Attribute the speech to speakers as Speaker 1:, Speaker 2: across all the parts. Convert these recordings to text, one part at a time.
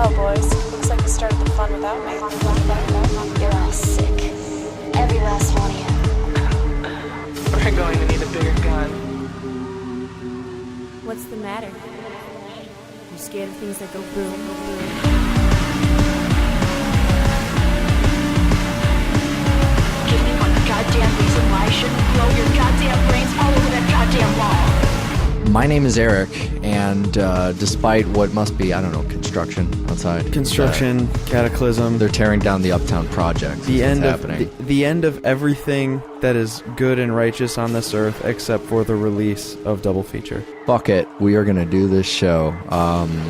Speaker 1: Well, boys, looks like you started the fun without me.
Speaker 2: You're all sick. Every last one of you.
Speaker 3: We're going to need a bigger gun.
Speaker 4: What's the matter? You scared of things that go boom?
Speaker 2: Give me one goddamn reason why I shouldn't blow your goddamn brains all over that goddamn wall.
Speaker 5: My name is Eric, and despite what must be, I don't know, construction outside.
Speaker 6: Construction, cataclysm.
Speaker 5: They're tearing down the Uptown Project.
Speaker 6: The end
Speaker 5: happening.
Speaker 6: of the end of everything that is good and righteous on this earth, except for the release of Double Feature.
Speaker 5: Fuck it, we are gonna do this show.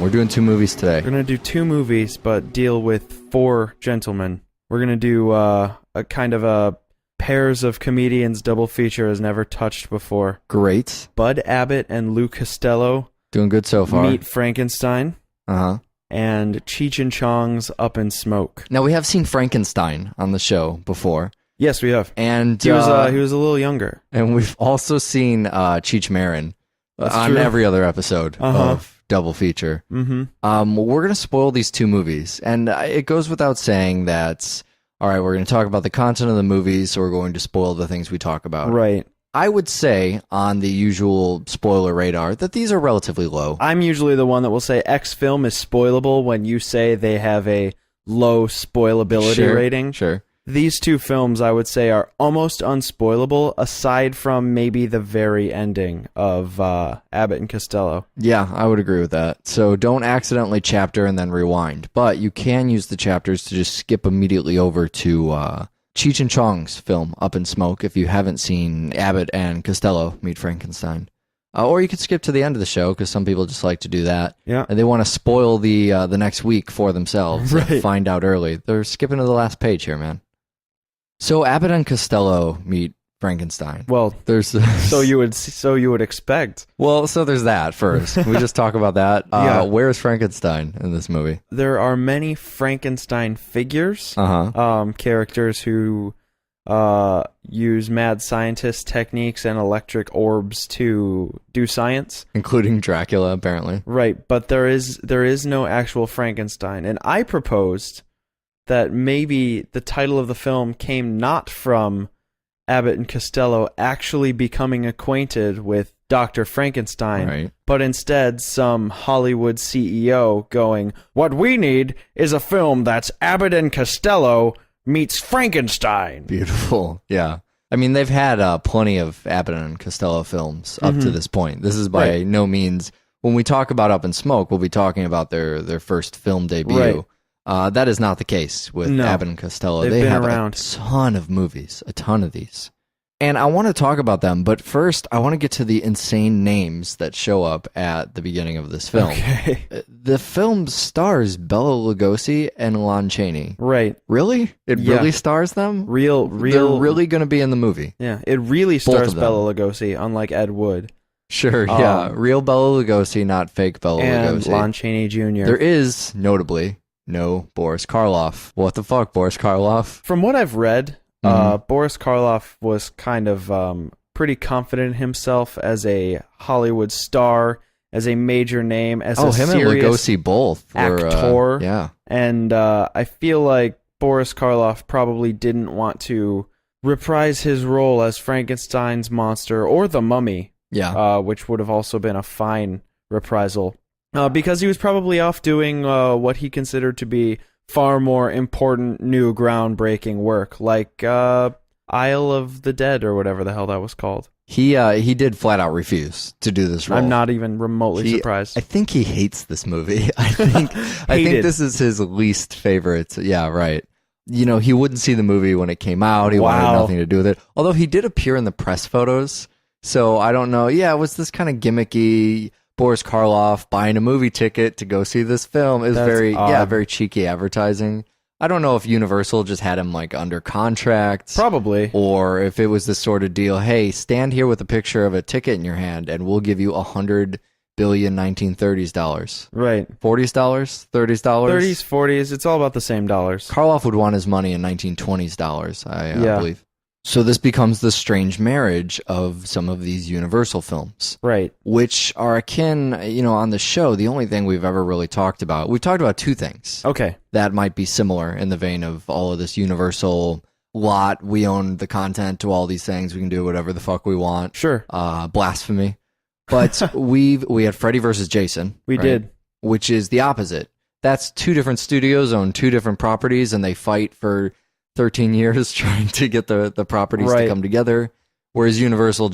Speaker 5: We're doing 2 movies today.
Speaker 6: We're gonna do 2 movies, but deal with 4 gentlemen. We're gonna do a kind of a pairs of comedians double feature as never touched before.
Speaker 5: Great.
Speaker 6: Bud Abbott and Lou Costello
Speaker 5: Doing good so far.
Speaker 6: meet Frankenstein.
Speaker 5: Uh-huh.
Speaker 6: And Cheech and Chong's Up in Smoke.
Speaker 5: Now, we have seen Frankenstein on the show before.
Speaker 6: Yes, we have.
Speaker 5: And
Speaker 6: he was a little younger.
Speaker 5: And we've also seen Cheech Marin on
Speaker 6: true.
Speaker 5: every other episode of Double Feature.
Speaker 6: Mm-hmm.
Speaker 5: We're going to spoil these 2 movies. And it goes without saying that, all right, we're going to talk about the content of the movies, so we're going to spoil the things we talk about.
Speaker 6: Right.
Speaker 5: I would say, on the usual spoiler radar, that these are relatively low.
Speaker 6: I'm usually the one that will say X film is spoilable when you say they have a low spoilability rating.
Speaker 5: Sure.
Speaker 6: These 2 films, I would say, are almost unspoilable, aside from maybe the very ending of Abbott and Costello.
Speaker 5: Yeah, I would agree with that. So don't accidentally chapter and then rewind. But you can use the chapters to just skip immediately over to Cheech and Chong's film, Up in Smoke, if you haven't seen Abbott and Costello meet Frankenstein. Or you could skip to the end of the show, because some people just like to do that.
Speaker 6: Yeah.
Speaker 5: And they want to spoil the next week for themselves.
Speaker 6: Right.
Speaker 5: And find out early. They're skipping to the last page here, man. So Abbott and Costello meet Frankenstein.
Speaker 6: Well,
Speaker 5: there's
Speaker 6: so you would expect.
Speaker 5: Well, so there's that first. We just talk about that.
Speaker 6: Yeah.
Speaker 5: Where is Frankenstein in this movie?
Speaker 6: There are many Frankenstein figures, characters who use mad scientist techniques and electric orbs to do science,
Speaker 5: including Dracula, apparently.
Speaker 6: Right, but there is no actual Frankenstein, and I proposed that maybe the title of the film came not from Abbott and Costello actually becoming acquainted with Dr. Frankenstein,
Speaker 5: right,
Speaker 6: but instead some Hollywood CEO going, "What we need is a film that's Abbott and Costello meets Frankenstein."
Speaker 5: Beautiful, yeah. I mean, they've had plenty of Abbott and Costello films up to this point. This is by no means... When we talk about Up in Smoke, we'll be talking about their first film debut.
Speaker 6: Right.
Speaker 5: That is not the case with Abbott and Costello.
Speaker 6: They've
Speaker 5: they
Speaker 6: been
Speaker 5: have
Speaker 6: around.
Speaker 5: a ton of movies, a ton of these. And I want to talk about them, but first I want to get to the insane names that show up at the beginning of this film.
Speaker 6: Okay.
Speaker 5: The film stars Bela Lugosi and Lon Chaney.
Speaker 6: Right.
Speaker 5: Really? It really stars them?
Speaker 6: Real.
Speaker 5: They're really going to be in the movie.
Speaker 6: Yeah, it really stars Bela Lugosi, unlike Ed Wood.
Speaker 5: Sure, yeah. Real Bela Lugosi, not fake Bela
Speaker 6: and
Speaker 5: Lugosi.
Speaker 6: Lon Chaney Jr.
Speaker 5: There is, notably, no Boris Karloff. What the fuck, Boris Karloff?
Speaker 6: From what I've read, Boris Karloff was kind of pretty confident in himself as a Hollywood star, as a major name, as a
Speaker 5: him
Speaker 6: serious
Speaker 5: and Lugosi both were,
Speaker 6: actor.
Speaker 5: yeah.
Speaker 6: And I feel like Boris Karloff probably didn't want to reprise his role as Frankenstein's monster or the Mummy, which would have also been a fine reprisal, because he was probably off doing what he considered to be far more important, new, groundbreaking work, like Isle of the Dead or whatever the hell that was called.
Speaker 5: He did flat out refuse to do this role.
Speaker 6: I'm not even remotely surprised.
Speaker 5: I think he hates this movie. I think this is his least favorite. Yeah, right. You know, he wouldn't see the movie when it came out. He wanted nothing to do with it. Although he did appear in the press photos. So I don't know. Yeah, it was this kind of gimmicky Boris Karloff buying a movie ticket to go see this film. Is very cheeky advertising. I don't know if Universal just had him like under contract.
Speaker 6: Probably.
Speaker 5: Or if it was this sort of deal, hey, stand here with a picture of a ticket in your hand and we'll give you $100 billion 1930s dollars.
Speaker 6: Right.
Speaker 5: $40s, $30s?
Speaker 6: 30s, 40s, it's all about the same dollars.
Speaker 5: Karloff would want his money in 1920s dollars, I believe. So this becomes the strange marriage of some of these Universal films.
Speaker 6: Right.
Speaker 5: Which are akin, on the show, the only thing we've ever really talked about. We've talked about two things.
Speaker 6: Okay.
Speaker 5: That might be similar in the vein of all of this Universal lot. We own the content to all these things. We can do whatever the fuck we want.
Speaker 6: Sure.
Speaker 5: Blasphemy. But we had Freddy versus Jason.
Speaker 6: We did.
Speaker 5: Which is the opposite. That's two different studios own two different properties, and they fight for 13 years trying to get the properties to come together. Whereas Universal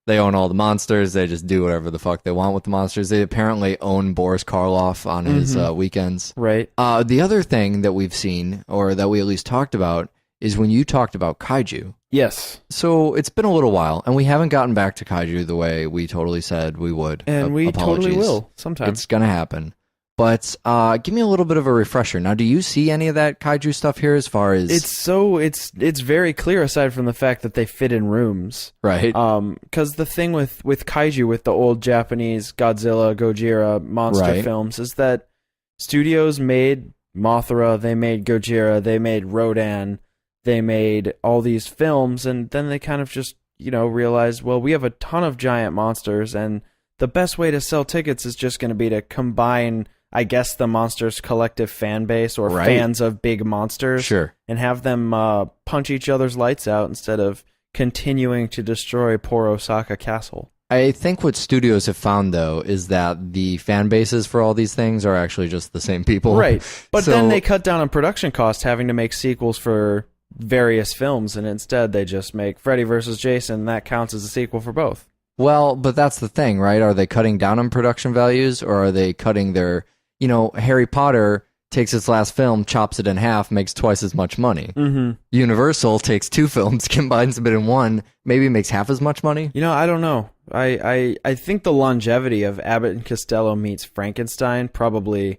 Speaker 5: they own all the monsters. They just do whatever the fuck they want with the monsters. They apparently own Boris Karloff on his weekends.
Speaker 6: Right.
Speaker 5: The other thing that we've seen, or that we at least talked about, is when you talked about kaiju.
Speaker 6: Yes.
Speaker 5: So it's been a little while, and we haven't gotten back to kaiju the way we totally said we would.
Speaker 6: And we
Speaker 5: Apologies.
Speaker 6: totally will sometime.
Speaker 5: It's going to happen. But give me a little bit of a refresher. Now, do you see any of that kaiju stuff here as far as...
Speaker 6: It's very clear, aside from the fact that they fit in rooms.
Speaker 5: Right.
Speaker 6: Because the thing with kaiju, with the old Japanese Godzilla, Gojira monster films, is that studios made Mothra, they made Gojira, they made Rodan, they made all these films, and then they kind of just, realized, well, we have a ton of giant monsters, and the best way to sell tickets is just going to be to combine... I guess the Monsters collective fan base or fans of big monsters, and have them punch each other's lights out instead of continuing to destroy poor Osaka Castle.
Speaker 5: I think what studios have found, though, is that the fan bases for all these things are actually just the same people.
Speaker 6: Right, but then they cut down on production costs, having to make sequels for various films, and instead they just make Freddy vs. Jason, and that counts as a sequel for both.
Speaker 5: Well, but that's the thing, right? Are they cutting down on production values, or are they cutting their... Harry Potter takes its last film, chops it in half, makes twice as much money.
Speaker 6: Mm-hmm.
Speaker 5: Universal takes two films, combines them in one, maybe makes half as much money.
Speaker 6: I don't know. I think the longevity of Abbott and Costello meets Frankenstein probably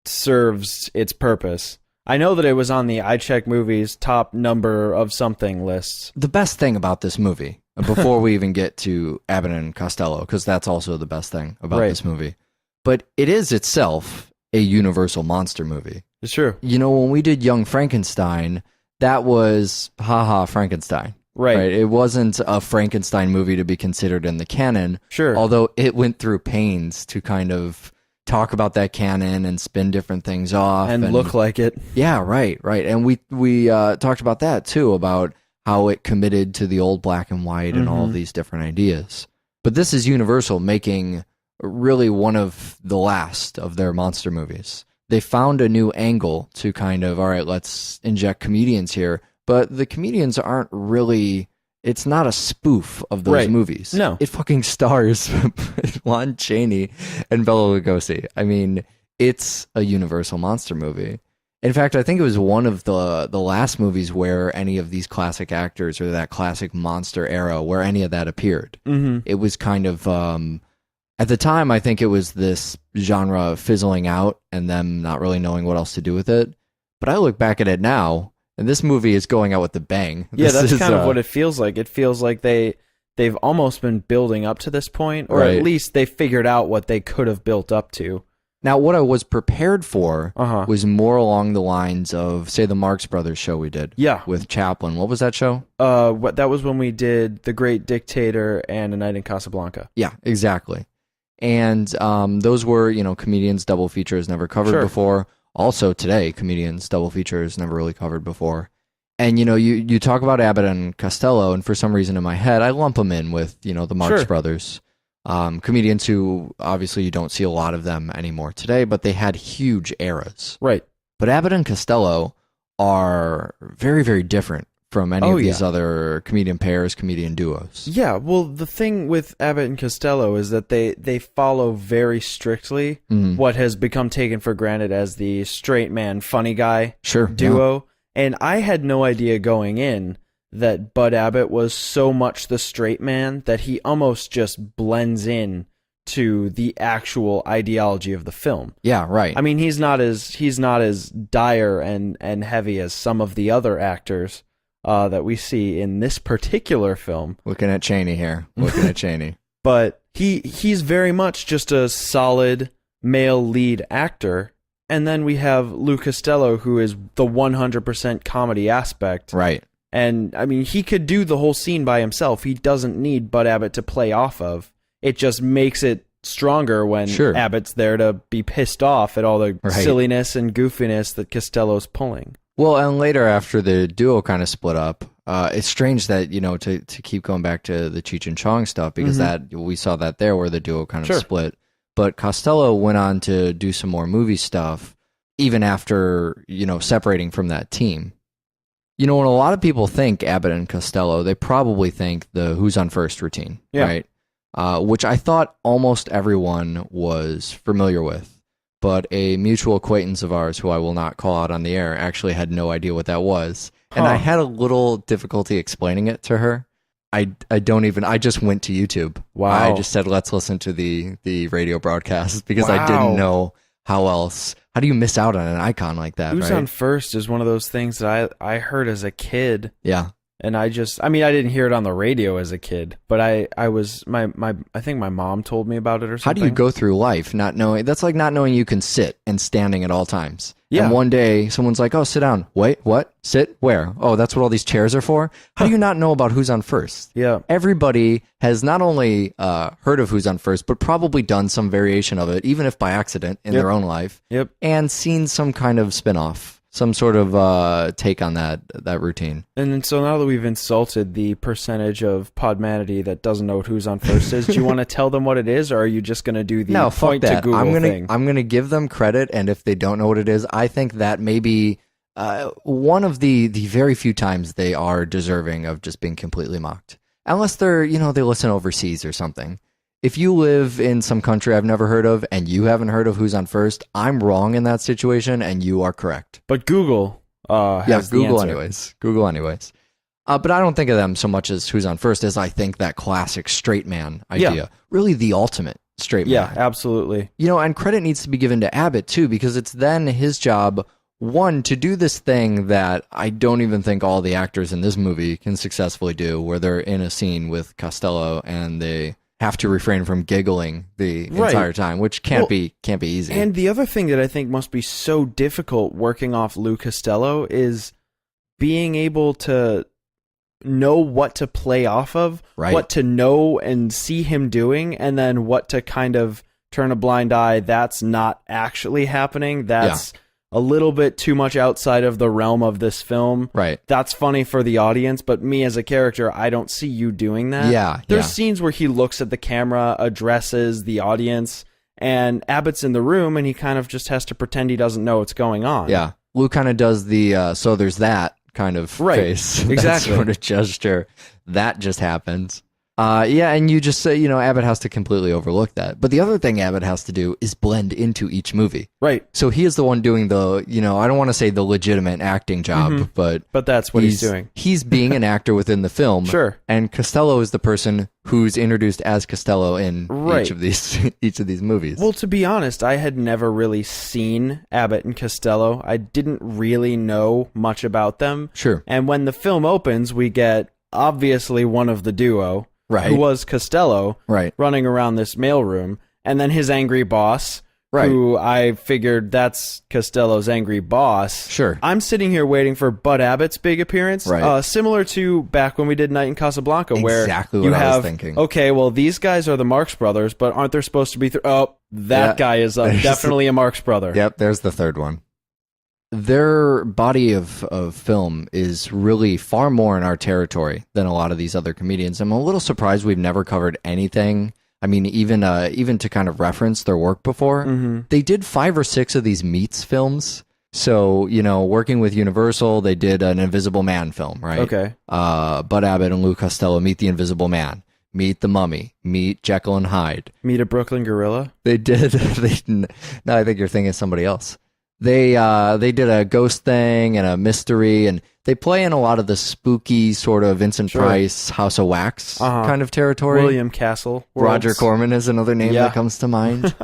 Speaker 6: serves its purpose. I know that it was on the iCheck Movies top number of something lists.
Speaker 5: The best thing about this movie, before we even get to Abbott and Costello, because that's also the best thing about this movie, but it is itself a Universal monster movie.
Speaker 6: It's true.
Speaker 5: When we did Young Frankenstein, that was haha Frankenstein. Right. It wasn't a Frankenstein movie to be considered in the canon. Sure. Although it went through pains to kind of talk about that canon and spin different things off.
Speaker 6: And look like it.
Speaker 5: Yeah, right. And we talked about that too, about how it committed to the old black and white and all of these different ideas. But this is Universal making... really one of the last of their monster movies. They found a new angle to kind of, all right, let's inject comedians here, but the comedians aren't really, it's not a spoof of those movies.
Speaker 6: No.
Speaker 5: It fucking stars Lon Chaney and Bela Lugosi. I mean, it's a Universal monster movie. In fact, I think it was one of the last movies where any of these classic actors or that classic monster era, where any of that appeared. Mm-hmm. It was kind of... at the time, I think it was this genre fizzling out and them not really knowing what else to do with it. But I look back at it now, and this movie is going out with a bang.
Speaker 6: Yeah, that's kind of what it feels like. It feels like they've almost been building up to this point, or at least they figured out what they could have built up to.
Speaker 5: Now, what I was prepared for was more along the lines of, say, the Marx Brothers show we did.
Speaker 6: Yeah.
Speaker 5: With Chaplin. What was that show?
Speaker 6: That was when we did The Great Dictator and A Night in Casablanca.
Speaker 5: Yeah, exactly. And those were, comedians double features never covered before. Also today, comedians double features never really covered before. And, you talk about Abbott and Costello, and for some reason in my head, I lump them in with, the Marx Brothers. Comedians who, obviously, you don't see a lot of them anymore today, but they had huge eras.
Speaker 6: Right.
Speaker 5: But Abbott and Costello are very, very different from any of these other comedian pairs, comedian duos.
Speaker 6: Yeah, well, the thing with Abbott and Costello is that they follow very strictly what has become taken for granted as the straight man, funny guy duo. Yeah. And I had no idea going in that Bud Abbott was so much the straight man that he almost just blends in to the actual ideology of the film.
Speaker 5: Yeah, right.
Speaker 6: I mean, he's not as dire and heavy as some of the other actors that we see in this particular film.
Speaker 5: Looking at Chaney here. Looking at Chaney.
Speaker 6: But he's very much just a solid male lead actor. And then we have Lou Costello, who is the 100% comedy aspect.
Speaker 5: Right.
Speaker 6: And, I mean, he could do the whole scene by himself. He doesn't need Bud Abbott to play off of. It just makes it stronger when Abbott's there to be pissed off at all the silliness and goofiness that Costello's pulling.
Speaker 5: Well, and later after the duo kind of split up, it's strange that, to keep going back to the Cheech and Chong stuff, because that we saw that there where the duo kind of split. But Costello went on to do some more movie stuff, even after, separating from that team. When a lot of people think Abbott and Costello, they probably think the Who's on First routine, right? Which I thought almost everyone was familiar with. But a mutual acquaintance of ours, who I will not call out on the air, actually had no idea what that was. And I had a little difficulty explaining it to her. I just went to YouTube.
Speaker 6: Wow.
Speaker 5: I just said, let's listen to the radio broadcast, because I didn't know how else. How do you miss out on an icon like that?
Speaker 6: Who's on First is one of those things that I heard as a kid.
Speaker 5: Yeah.
Speaker 6: And I didn't hear it on the radio as a kid, but I think my mom told me about it or something.
Speaker 5: How do you go through life not knowing? That's like not knowing you can sit and standing at all times. Yeah. And one day someone's like, oh, sit down. Wait, what? Sit? Where? Oh, that's what all these chairs are for? How do you not know about Who's on First?
Speaker 6: Yeah.
Speaker 5: Everybody has not only heard of Who's on First, but probably done some variation of it, even if by accident in their own life.
Speaker 6: Yep.
Speaker 5: And seen some kind of spinoff. Some sort of take on that routine.
Speaker 6: And so now that we've insulted the percentage of podmanity that doesn't know what Who's on First is, do you want to tell them what it is, or are you just going to do the point to Google thing?
Speaker 5: I'm gonna give them credit, and if they don't know what it is, I think that maybe one of the very few times they are deserving of just being completely mocked. Unless they're, they listen overseas or something. If you live in some country I've never heard of and you haven't heard of Who's on First, I'm wrong in that situation and you are correct.
Speaker 6: But Google has
Speaker 5: Google
Speaker 6: the
Speaker 5: answer. Google anyways. But I don't think of them so much as Who's on First as I think that classic straight man idea. Yeah. Really the ultimate straight man.
Speaker 6: Yeah, absolutely.
Speaker 5: And credit needs to be given to Abbott too, because it's then his job, one, to do this thing that I don't even think all the actors in this movie can successfully do, where they're in a scene with Costello and they have to refrain from giggling the entire time, which can't be easy.
Speaker 6: And the other thing that I think must be so difficult working off Lou Costello is being able to know what to play off of, what to know and see him doing, and then what to kind of turn a blind eye. That's not actually happening. That's a little bit too much outside of the realm of this film.
Speaker 5: Right.
Speaker 6: That's funny for the audience, but me as a character, I don't see you doing that.
Speaker 5: Yeah.
Speaker 6: There's scenes where he looks at the camera, addresses the audience, and Abbott's in the room, and he kind of just has to pretend he doesn't know what's going on.
Speaker 5: Yeah. Lou kind of does the, so there's that kind of face.
Speaker 6: Exactly.
Speaker 5: That sort of gesture. That just happens. And you just say, Abbott has to completely overlook that. But the other thing Abbott has to do is blend into each movie.
Speaker 6: Right.
Speaker 5: So he is the one doing the, I don't want to say the legitimate acting job, but
Speaker 6: that's what he's doing.
Speaker 5: He's being an actor within the film.
Speaker 6: Sure.
Speaker 5: And Costello is the person who's introduced as Costello in each of these movies.
Speaker 6: Well, to be honest, I had never really seen Abbott and Costello. I didn't really know much about them.
Speaker 5: Sure.
Speaker 6: And when the film opens, we get obviously one of the duo.
Speaker 5: Right.
Speaker 6: Who was Costello, running around this mailroom, and then his angry boss, who I figured that's Costello's angry boss.
Speaker 5: Sure.
Speaker 6: I'm sitting here waiting for Bud Abbott's big appearance, similar to back when we did Night in Casablanca, where
Speaker 5: exactly what I was thinking.
Speaker 6: Okay, well, these guys are the Marx Brothers, but aren't there supposed to be... that guy is definitely a Marx brother.
Speaker 5: Yep, there's the third one. Their body of film is really far more in our territory than a lot of these other comedians. I'm a little surprised we've never covered anything. I mean, even to kind of reference their work before. Mm-hmm. They did 5 or 6 of these Meets films. So, working with Universal, they did an Invisible Man film, right?
Speaker 6: Okay.
Speaker 5: Bud Abbott and Lou Costello meet the Invisible Man. Meet the Mummy. Meet Jekyll and Hyde.
Speaker 6: Meet a Brooklyn Gorilla.
Speaker 5: They did. No, I think you're thinking of somebody else. They did a ghost thing and a mystery, and they play in a lot of the spooky sort of Vincent Price, House of Wax kind of territory.
Speaker 6: William Castle.
Speaker 5: Roger Corman is another name that comes to mind.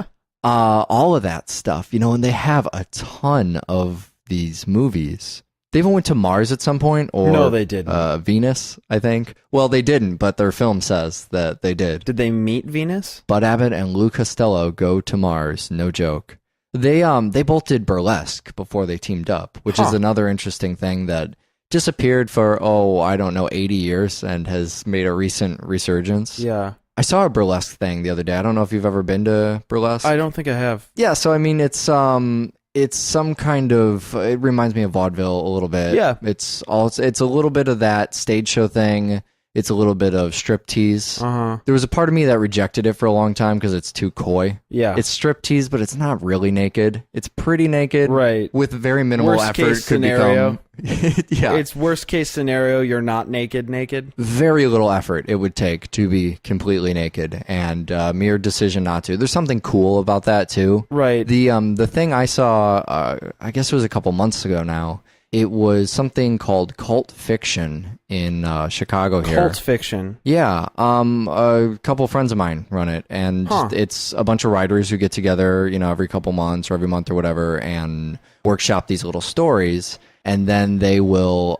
Speaker 5: All of that stuff, and they have a ton of these movies. They even went to Mars at some point, or
Speaker 6: no, they didn't.
Speaker 5: Venus, I think. Well, they didn't, but their film says that they did.
Speaker 6: Did they meet Venus?
Speaker 5: Bud Abbott and Lou Costello go to Mars. No joke. They both did burlesque before they teamed up, which is another interesting thing that disappeared for, I don't know, 80 years and has made a recent resurgence.
Speaker 6: Yeah.
Speaker 5: I saw a burlesque thing the other day. I don't know if you've ever been to burlesque.
Speaker 6: I don't think I have.
Speaker 5: Yeah, so I mean, it's some kind of, it reminds me of vaudeville a little bit.
Speaker 6: Yeah.
Speaker 5: It's a little bit of that stage show thing. It's a little bit of striptease. There was a part of me that rejected it for a long time because it's too coy.
Speaker 6: Yeah.
Speaker 5: It's striptease, but it's not really naked. It's pretty naked.
Speaker 6: Right.
Speaker 5: With very minimal
Speaker 6: Worst
Speaker 5: effort.
Speaker 6: case scenario.
Speaker 5: Yeah.
Speaker 6: It's worst case scenario, you're not naked.
Speaker 5: Very little effort it would take to be completely naked, and mere decision not to. There's something cool about that too.
Speaker 6: Right.
Speaker 5: The thing I saw, I guess it was a couple months ago now. It was something called Cult Fiction in Chicago here.
Speaker 6: Cult Fiction?
Speaker 5: Yeah. A couple friends of mine run it, and it's a bunch of writers who get together, every couple months or every month or whatever, and workshop these little stories. And then they will,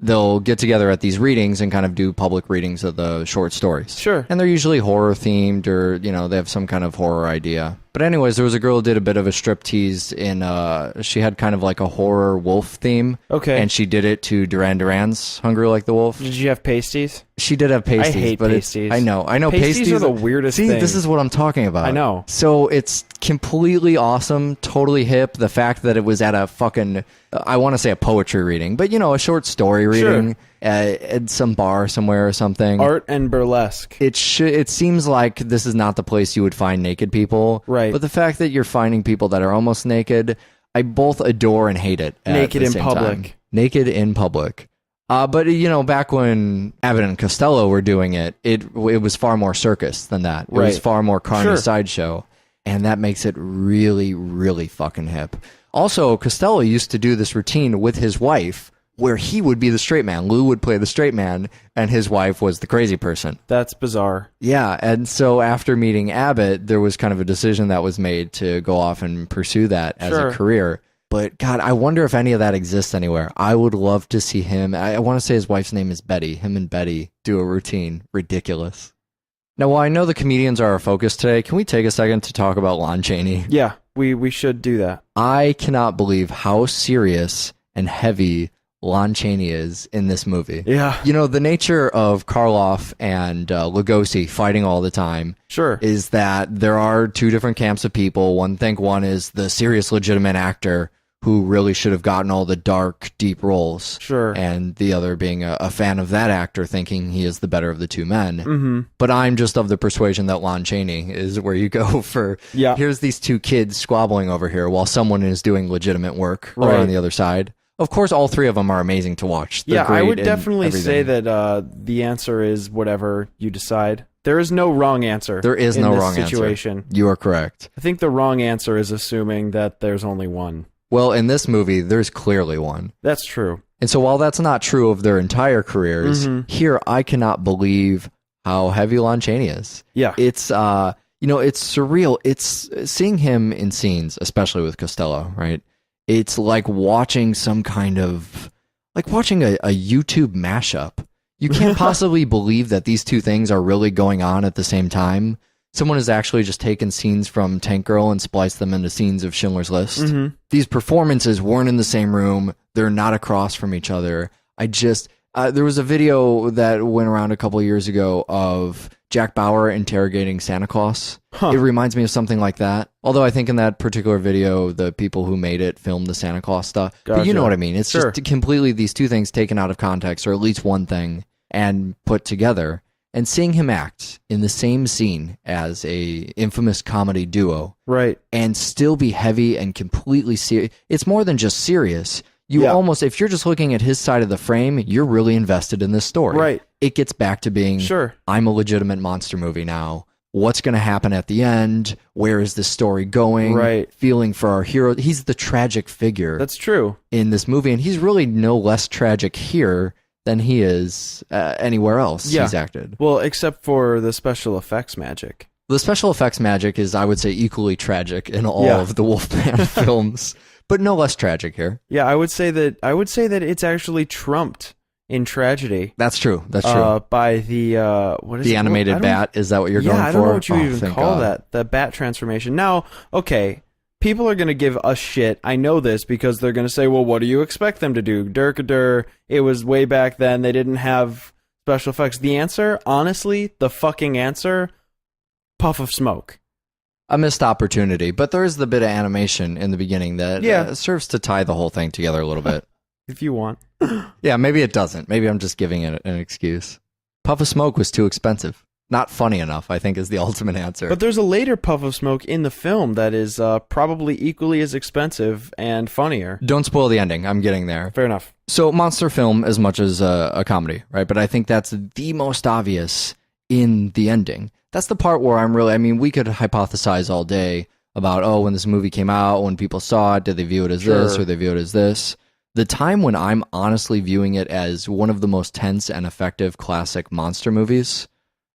Speaker 5: they'll get together at these readings and kind of do public readings of the short stories.
Speaker 6: Sure.
Speaker 5: And they're usually horror themed, or, they have some kind of horror idea. But anyways, there was a girl who did a bit of a striptease in, she had kind of like a horror wolf theme.
Speaker 6: Okay.
Speaker 5: And she did it to Duran Duran's Hungry Like the Wolf.
Speaker 6: Did you have pasties?
Speaker 5: She did have pasties.
Speaker 6: I hate pasties.
Speaker 5: I know.
Speaker 6: Pasties are the weirdest thing.
Speaker 5: See, this is what I'm talking about.
Speaker 6: I know.
Speaker 5: So it's completely awesome, totally hip. The fact that it was at a fucking, I want to say a poetry reading, but a short story reading at some bar somewhere or something.
Speaker 6: Art and burlesque.
Speaker 5: It seems like this is not the place you would find naked people.
Speaker 6: Right.
Speaker 5: But the fact that you're finding people that are almost naked, I both adore and hate it.
Speaker 6: Naked in public.
Speaker 5: Time. Naked in public. But back when Abbott and Costello were doing it, it was far more circus than that. It was far more carny sideshow. And that makes it really, really fucking hip. Also, Costello used to do this routine with his wife where he would be the straight man. Lou would play the straight man, and his wife was the crazy person.
Speaker 6: That's bizarre.
Speaker 5: Yeah, and so after meeting Abbott, there was kind of a decision that was made to go off and pursue that as a career. But God, I wonder if any of that exists anywhere. I would love to see him. I want to say his wife's name is Betty. Him and Betty do a routine. Ridiculous. Now, while I know the comedians are our focus today, can we take a second to talk about Lon Chaney?
Speaker 6: Yeah, we should do that.
Speaker 5: I cannot believe how serious and heavy Lon Chaney is in this movie.
Speaker 6: Yeah.
Speaker 5: The nature of Karloff and Lugosi fighting all the time is that there are two different camps of people. One is the serious, legitimate actor who really should have gotten all the dark, deep roles.
Speaker 6: Sure.
Speaker 5: And the other being a fan of that actor, thinking he is the better of the two men.
Speaker 6: Mm-hmm.
Speaker 5: But I'm just of the persuasion that Lon Chaney is where you go for, here's these two kids squabbling over here while someone is doing legitimate work over on the other side. Of course, all three of them are amazing to watch. They're
Speaker 6: I would definitely say that the answer is whatever you decide. There is no wrong answer.
Speaker 5: There is no wrong
Speaker 6: situation.
Speaker 5: Answer. You are correct.
Speaker 6: I think the wrong answer is assuming that there's only one.
Speaker 5: Well, in this movie, there's clearly one.
Speaker 6: That's true.
Speaker 5: And so while that's not true of their entire careers, here I cannot believe how heavy Lon Chaney is.
Speaker 6: Yeah.
Speaker 5: It's it's surreal. It's seeing him in scenes, especially with Costello, right? It's like watching some kind of, like watching a YouTube mashup. You can't possibly believe that these two things are really going on at the same time. Someone has actually just taken scenes from Tank Girl and spliced them into scenes of Schindler's List.
Speaker 6: Mm-hmm.
Speaker 5: These performances weren't in the same room. They're not across from each other. There was a video that went around a couple of years ago of Jack Bauer interrogating Santa Claus. It reminds me of something like that. Although I think in that particular video, the people who made it filmed the Santa Claus stuff.
Speaker 6: Gotcha.
Speaker 5: But you know what I mean. It's just completely these two things taken out of context, or at least one thing, and put together. And seeing him act in the same scene as a infamous comedy duo.
Speaker 6: Right.
Speaker 5: And still be heavy and completely serious. It's more than just serious. You almost, if you're just looking at his side of the frame, you're really invested in this story.
Speaker 6: Right.
Speaker 5: It gets back to being, I'm a legitimate monster movie now. What's going to happen at the end? Where is this story going?
Speaker 6: Right.
Speaker 5: Feeling for our hero. He's the tragic figure.
Speaker 6: That's true.
Speaker 5: In this movie. And he's really no less tragic here than he is anywhere else he's acted.
Speaker 6: Well, except for the special effects magic.
Speaker 5: The special effects magic is, I would say, equally tragic in all of the Wolfman films. But no less tragic here.
Speaker 6: Yeah, I would say that it's actually trumped in tragedy.
Speaker 5: That's true. That's true.
Speaker 6: By the what is
Speaker 5: the
Speaker 6: it?
Speaker 5: animated bat? Is that what you're going for?
Speaker 6: Yeah, I don't know what you even call
Speaker 5: God.
Speaker 6: that. The bat transformation. Now, okay, people are going to give us shit. I know this because they're going to say, well, what do you expect them to do? Durkadur, it was way back then. They didn't have special effects. The answer, honestly, the fucking answer, puff of smoke.
Speaker 5: A missed opportunity, but there is the bit of animation in the beginning that serves to tie the whole thing together a little bit.
Speaker 6: If you want.
Speaker 5: Yeah, maybe it doesn't. Maybe I'm just giving it an excuse. Puff of Smoke was too expensive. Not funny enough, I think, is the ultimate answer.
Speaker 6: But there's a later Puff of Smoke in the film that is probably equally as expensive and funnier.
Speaker 5: Don't spoil the ending. I'm getting there.
Speaker 6: Fair enough.
Speaker 5: So, monster film as much as a comedy, right? But I think that's the most obvious in the ending. That's the part where we could hypothesize all day about, when this movie came out, when people saw it, did they view it as this or they view it as this? The time when I'm honestly viewing it as one of the most tense and effective classic monster movies.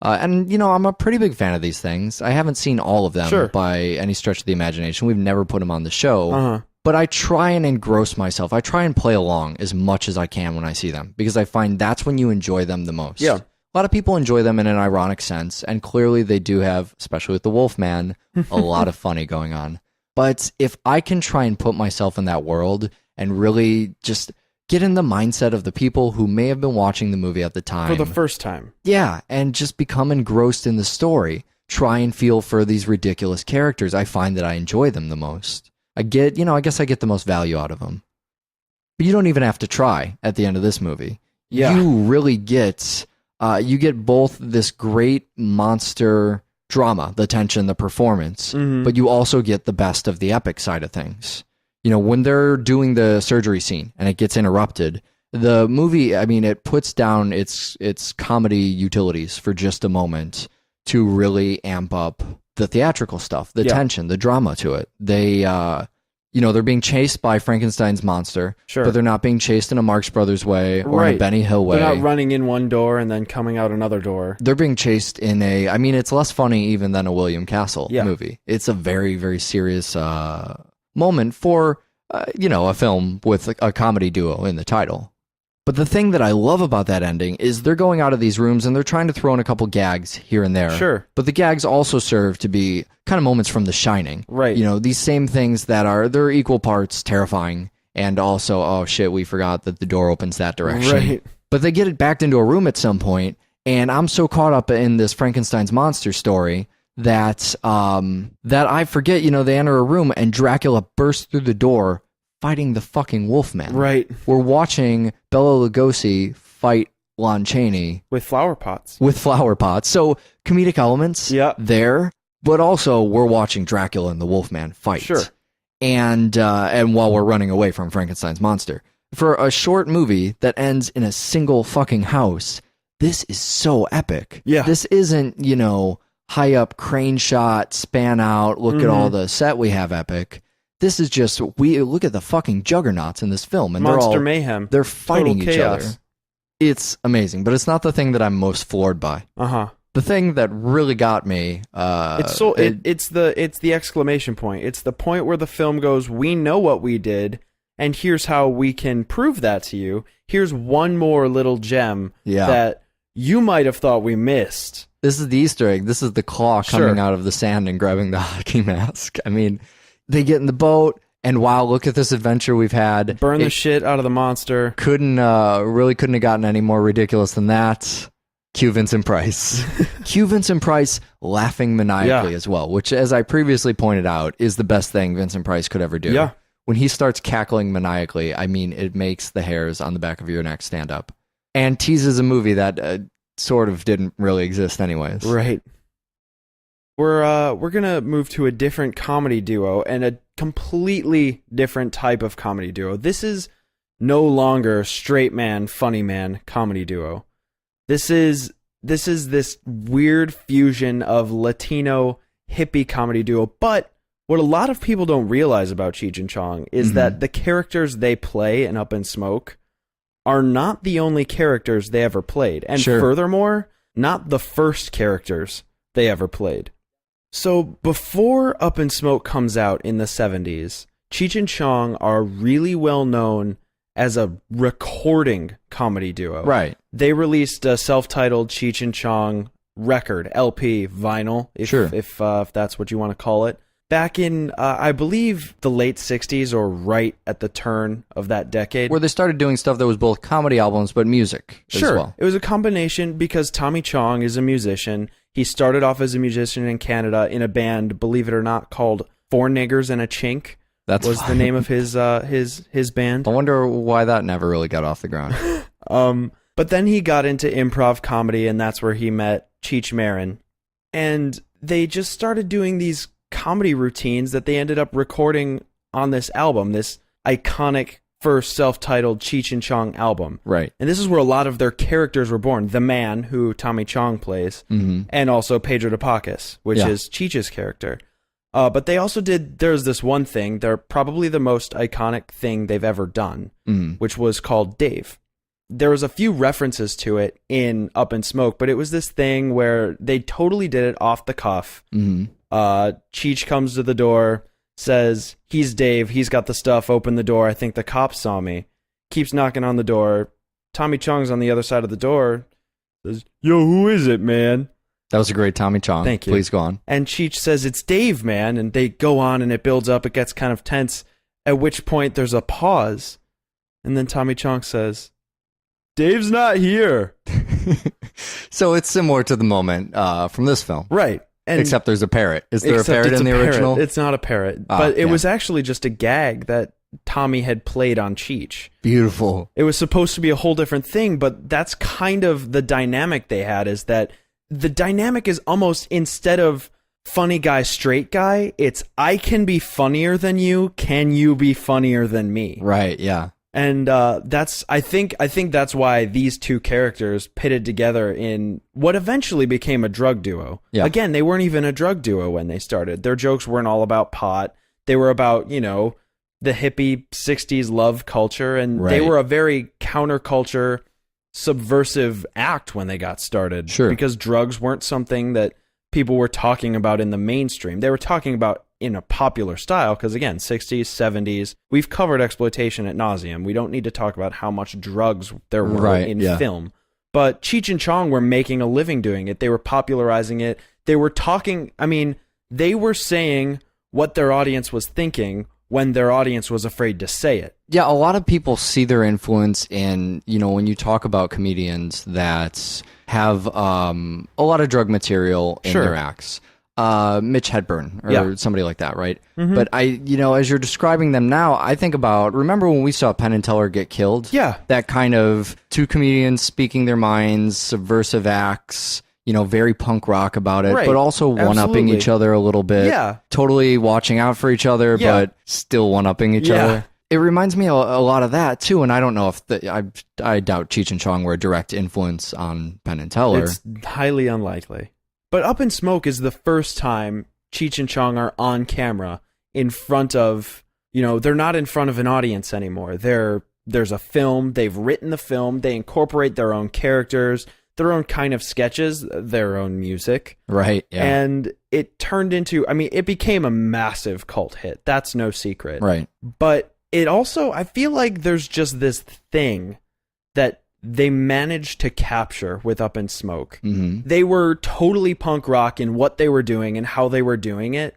Speaker 5: And, I'm a pretty big fan of these things. I haven't seen all of them by any stretch of the imagination. We've never put them on the show. But I try and engross myself. I try and play along as much as I can when I see them, because I find that's when you enjoy them the most.
Speaker 6: Yeah.
Speaker 5: A lot of people enjoy them in an ironic sense, and clearly they do have, especially with the Wolfman, a lot of funny going on. But if I can try and put myself in that world and really just get in the mindset of the people who may have been watching the movie at the time.
Speaker 6: For the first time.
Speaker 5: Yeah, and just become engrossed in the story. Try and feel for these ridiculous characters. I find that I enjoy them the most. I guess I get the most value out of them. But you don't even have to try at the end of this movie.
Speaker 6: Yeah.
Speaker 5: You really get... you get both this great monster drama, the tension, the performance, but you also get the best of the epic side of things. When they're doing the surgery scene and it gets interrupted, the movie, it puts down its comedy utilities for just a moment to really amp up the theatrical stuff, the tension, the drama to it. They, they're being chased by Frankenstein's monster, but they're not being chased in a Marx Brothers way or in a Benny Hill way.
Speaker 6: They're not running in one door and then coming out another door.
Speaker 5: They're being chased in it's less funny even than a William Castle movie. It's a very, very serious moment for, a film with a comedy duo in the title. But the thing that I love about that ending is they're going out of these rooms and they're trying to throw in a couple gags here and there.
Speaker 6: Sure.
Speaker 5: But the gags also serve to be kind of moments from The Shining.
Speaker 6: Right.
Speaker 5: These same things they're equal parts terrifying and also, oh shit, we forgot that the door opens that direction.
Speaker 6: Right.
Speaker 5: But they get it backed into a room at some point, and I'm so caught up in this Frankenstein's monster story that I forget, they enter a room and Dracula bursts through the door fighting the fucking Wolfman.
Speaker 6: Right.
Speaker 5: We're watching Bela Lugosi fight Lon Chaney.
Speaker 6: With flower pots.
Speaker 5: So comedic elements there, but also we're watching Dracula and the Wolfman fight.
Speaker 6: Sure.
Speaker 5: And while we're running away from Frankenstein's monster. For a short movie that ends in a single fucking house, this is so epic.
Speaker 6: Yeah.
Speaker 5: This isn't, high up crane shot, span out, look at all the set we have epic. This is just, we look at the fucking juggernauts in this film. And
Speaker 6: Monster mayhem.
Speaker 5: They're fighting
Speaker 6: Total
Speaker 5: each
Speaker 6: chaos.
Speaker 5: other. It's amazing, but it's not the thing that I'm most floored by. The thing that really got me...
Speaker 6: it's the exclamation point. It's the point where the film goes, we know what we did, and here's how we can prove that to you. Here's one more little gem that you might have thought we missed.
Speaker 5: This is the Easter egg. This is the claw coming out of the sand and grabbing the hockey mask. They get in the boat, and wow, look at this adventure we've had.
Speaker 6: Burn the shit out of the monster.
Speaker 5: Couldn't have gotten any more ridiculous than that. Cue Vincent Price. Cue Vincent Price laughing maniacally as well, which, as I previously pointed out, is the best thing Vincent Price could ever do.
Speaker 6: Yeah.
Speaker 5: When he starts cackling maniacally, it makes the hairs on the back of your neck stand up. And teases a movie that sort of didn't really exist anyways.
Speaker 6: Right. We're gonna move to a different comedy duo and a completely different type of comedy duo. This is no longer straight man, funny man comedy duo. This is this weird fusion of Latino hippie comedy duo. But what a lot of people don't realize about Cheech and Chong is that the characters they play in Up in Smoke are not the only characters they ever played. And furthermore, not the first characters they ever played. So before Up in Smoke comes out in the 70s, Cheech and Chong are really well known as a recording comedy duo.
Speaker 5: Right.
Speaker 6: They released a self-titled Cheech and Chong record, LP, vinyl, if that's what you want to call it. back in, I believe, the late 60s or right at the turn of that decade.
Speaker 5: Where they started doing stuff that was both comedy albums but music as well.
Speaker 6: It was a combination because Tommy Chong is a musician. He started off as a musician in Canada in a band, believe it or not, called Four Niggers and a Chink. That was the name of his band.
Speaker 5: I wonder why that never really got off the ground.
Speaker 6: But then he got into improv comedy, and that's where he met Cheech Marin. And they just started doing these comedy routines that they ended up recording on this album, this iconic first self-titled Cheech and Chong album.
Speaker 5: Right.
Speaker 6: And this is where a lot of their characters were born. The Man, who Tommy Chong plays, and also Pedro de Pacus, which is Cheech's character. But they also there's this one thing, they're probably the most iconic thing they've ever done, which was called Dave. There was a few references to it in Up in Smoke, but it was this thing where they totally did it off the cuff. Cheech comes to the door, says, he's Dave, he's got the stuff, open the door, I think the cops saw me. Keeps knocking on the door. Tommy Chong's on the other side of the door, says, yo, who is it, man?
Speaker 5: That was a great Tommy Chong.
Speaker 6: Thank you.
Speaker 5: Please go on.
Speaker 6: And Cheech says, it's Dave, man. And they go on and it builds up. It gets kind of tense, at which point there's a pause. And then Tommy Chong says, Dave's not here.
Speaker 5: So it's similar to the moment from this film.
Speaker 6: Right. And
Speaker 5: except there's a parrot. Is there a parrot in the original?
Speaker 6: It's not a parrot. But it was actually just a gag that Tommy had played on Cheech.
Speaker 5: Beautiful.
Speaker 6: It was supposed to be a whole different thing, but that's kind of the dynamic they had, is that the dynamic is almost, instead of funny guy, straight guy, it's I can be funnier than you. Can you be funnier than me?
Speaker 5: Right, yeah.
Speaker 6: And that's I think that's why these two characters pitted together in what eventually became a drug duo.
Speaker 5: Yeah.
Speaker 6: Again, they weren't even a drug duo when they started. Their jokes weren't all about pot. They were about, the hippie 60s love culture, and they were a very counterculture, subversive act when they got started.
Speaker 5: Sure.
Speaker 6: Because drugs weren't something that people were talking about in the mainstream. They were talking about in a popular style, because again, 60s, 70s, we've covered exploitation ad nauseum. We don't need to talk about how much drugs there were in film. But Cheech and Chong were making a living doing it. They were popularizing it. They were talking, they were saying what their audience was thinking when their audience was afraid to say it.
Speaker 5: Yeah, a lot of people see their influence in, when you talk about comedians that have a lot of drug material in their acts. Mitch Hedberg or somebody like that, right? Mm-hmm. But as you're describing them now, I think about, remember when we saw Penn and Teller get killed?
Speaker 6: Yeah.
Speaker 5: That kind of two comedians speaking their minds, subversive acts, very punk rock about it, but also one-upping each other a little bit.
Speaker 6: Yeah.
Speaker 5: Totally watching out for each other, but still one-upping each other. It reminds me a lot of that, too, and I don't know if I doubt Cheech and Chong were a direct influence on Penn and Teller.
Speaker 6: It's highly unlikely. But Up in Smoke is the first time Cheech and Chong are on camera in front of, they're not in front of an audience anymore. There's a film, they've written the film, they incorporate their own characters, their own kind of sketches, their own music.
Speaker 5: Right, yeah.
Speaker 6: And it turned into, it became a massive cult hit. That's no secret.
Speaker 5: Right.
Speaker 6: But it also, I feel like there's just this thing that they managed to capture with Up in Smoke.
Speaker 5: Mm-hmm.
Speaker 6: They were totally punk rock in what they were doing and how they were doing it,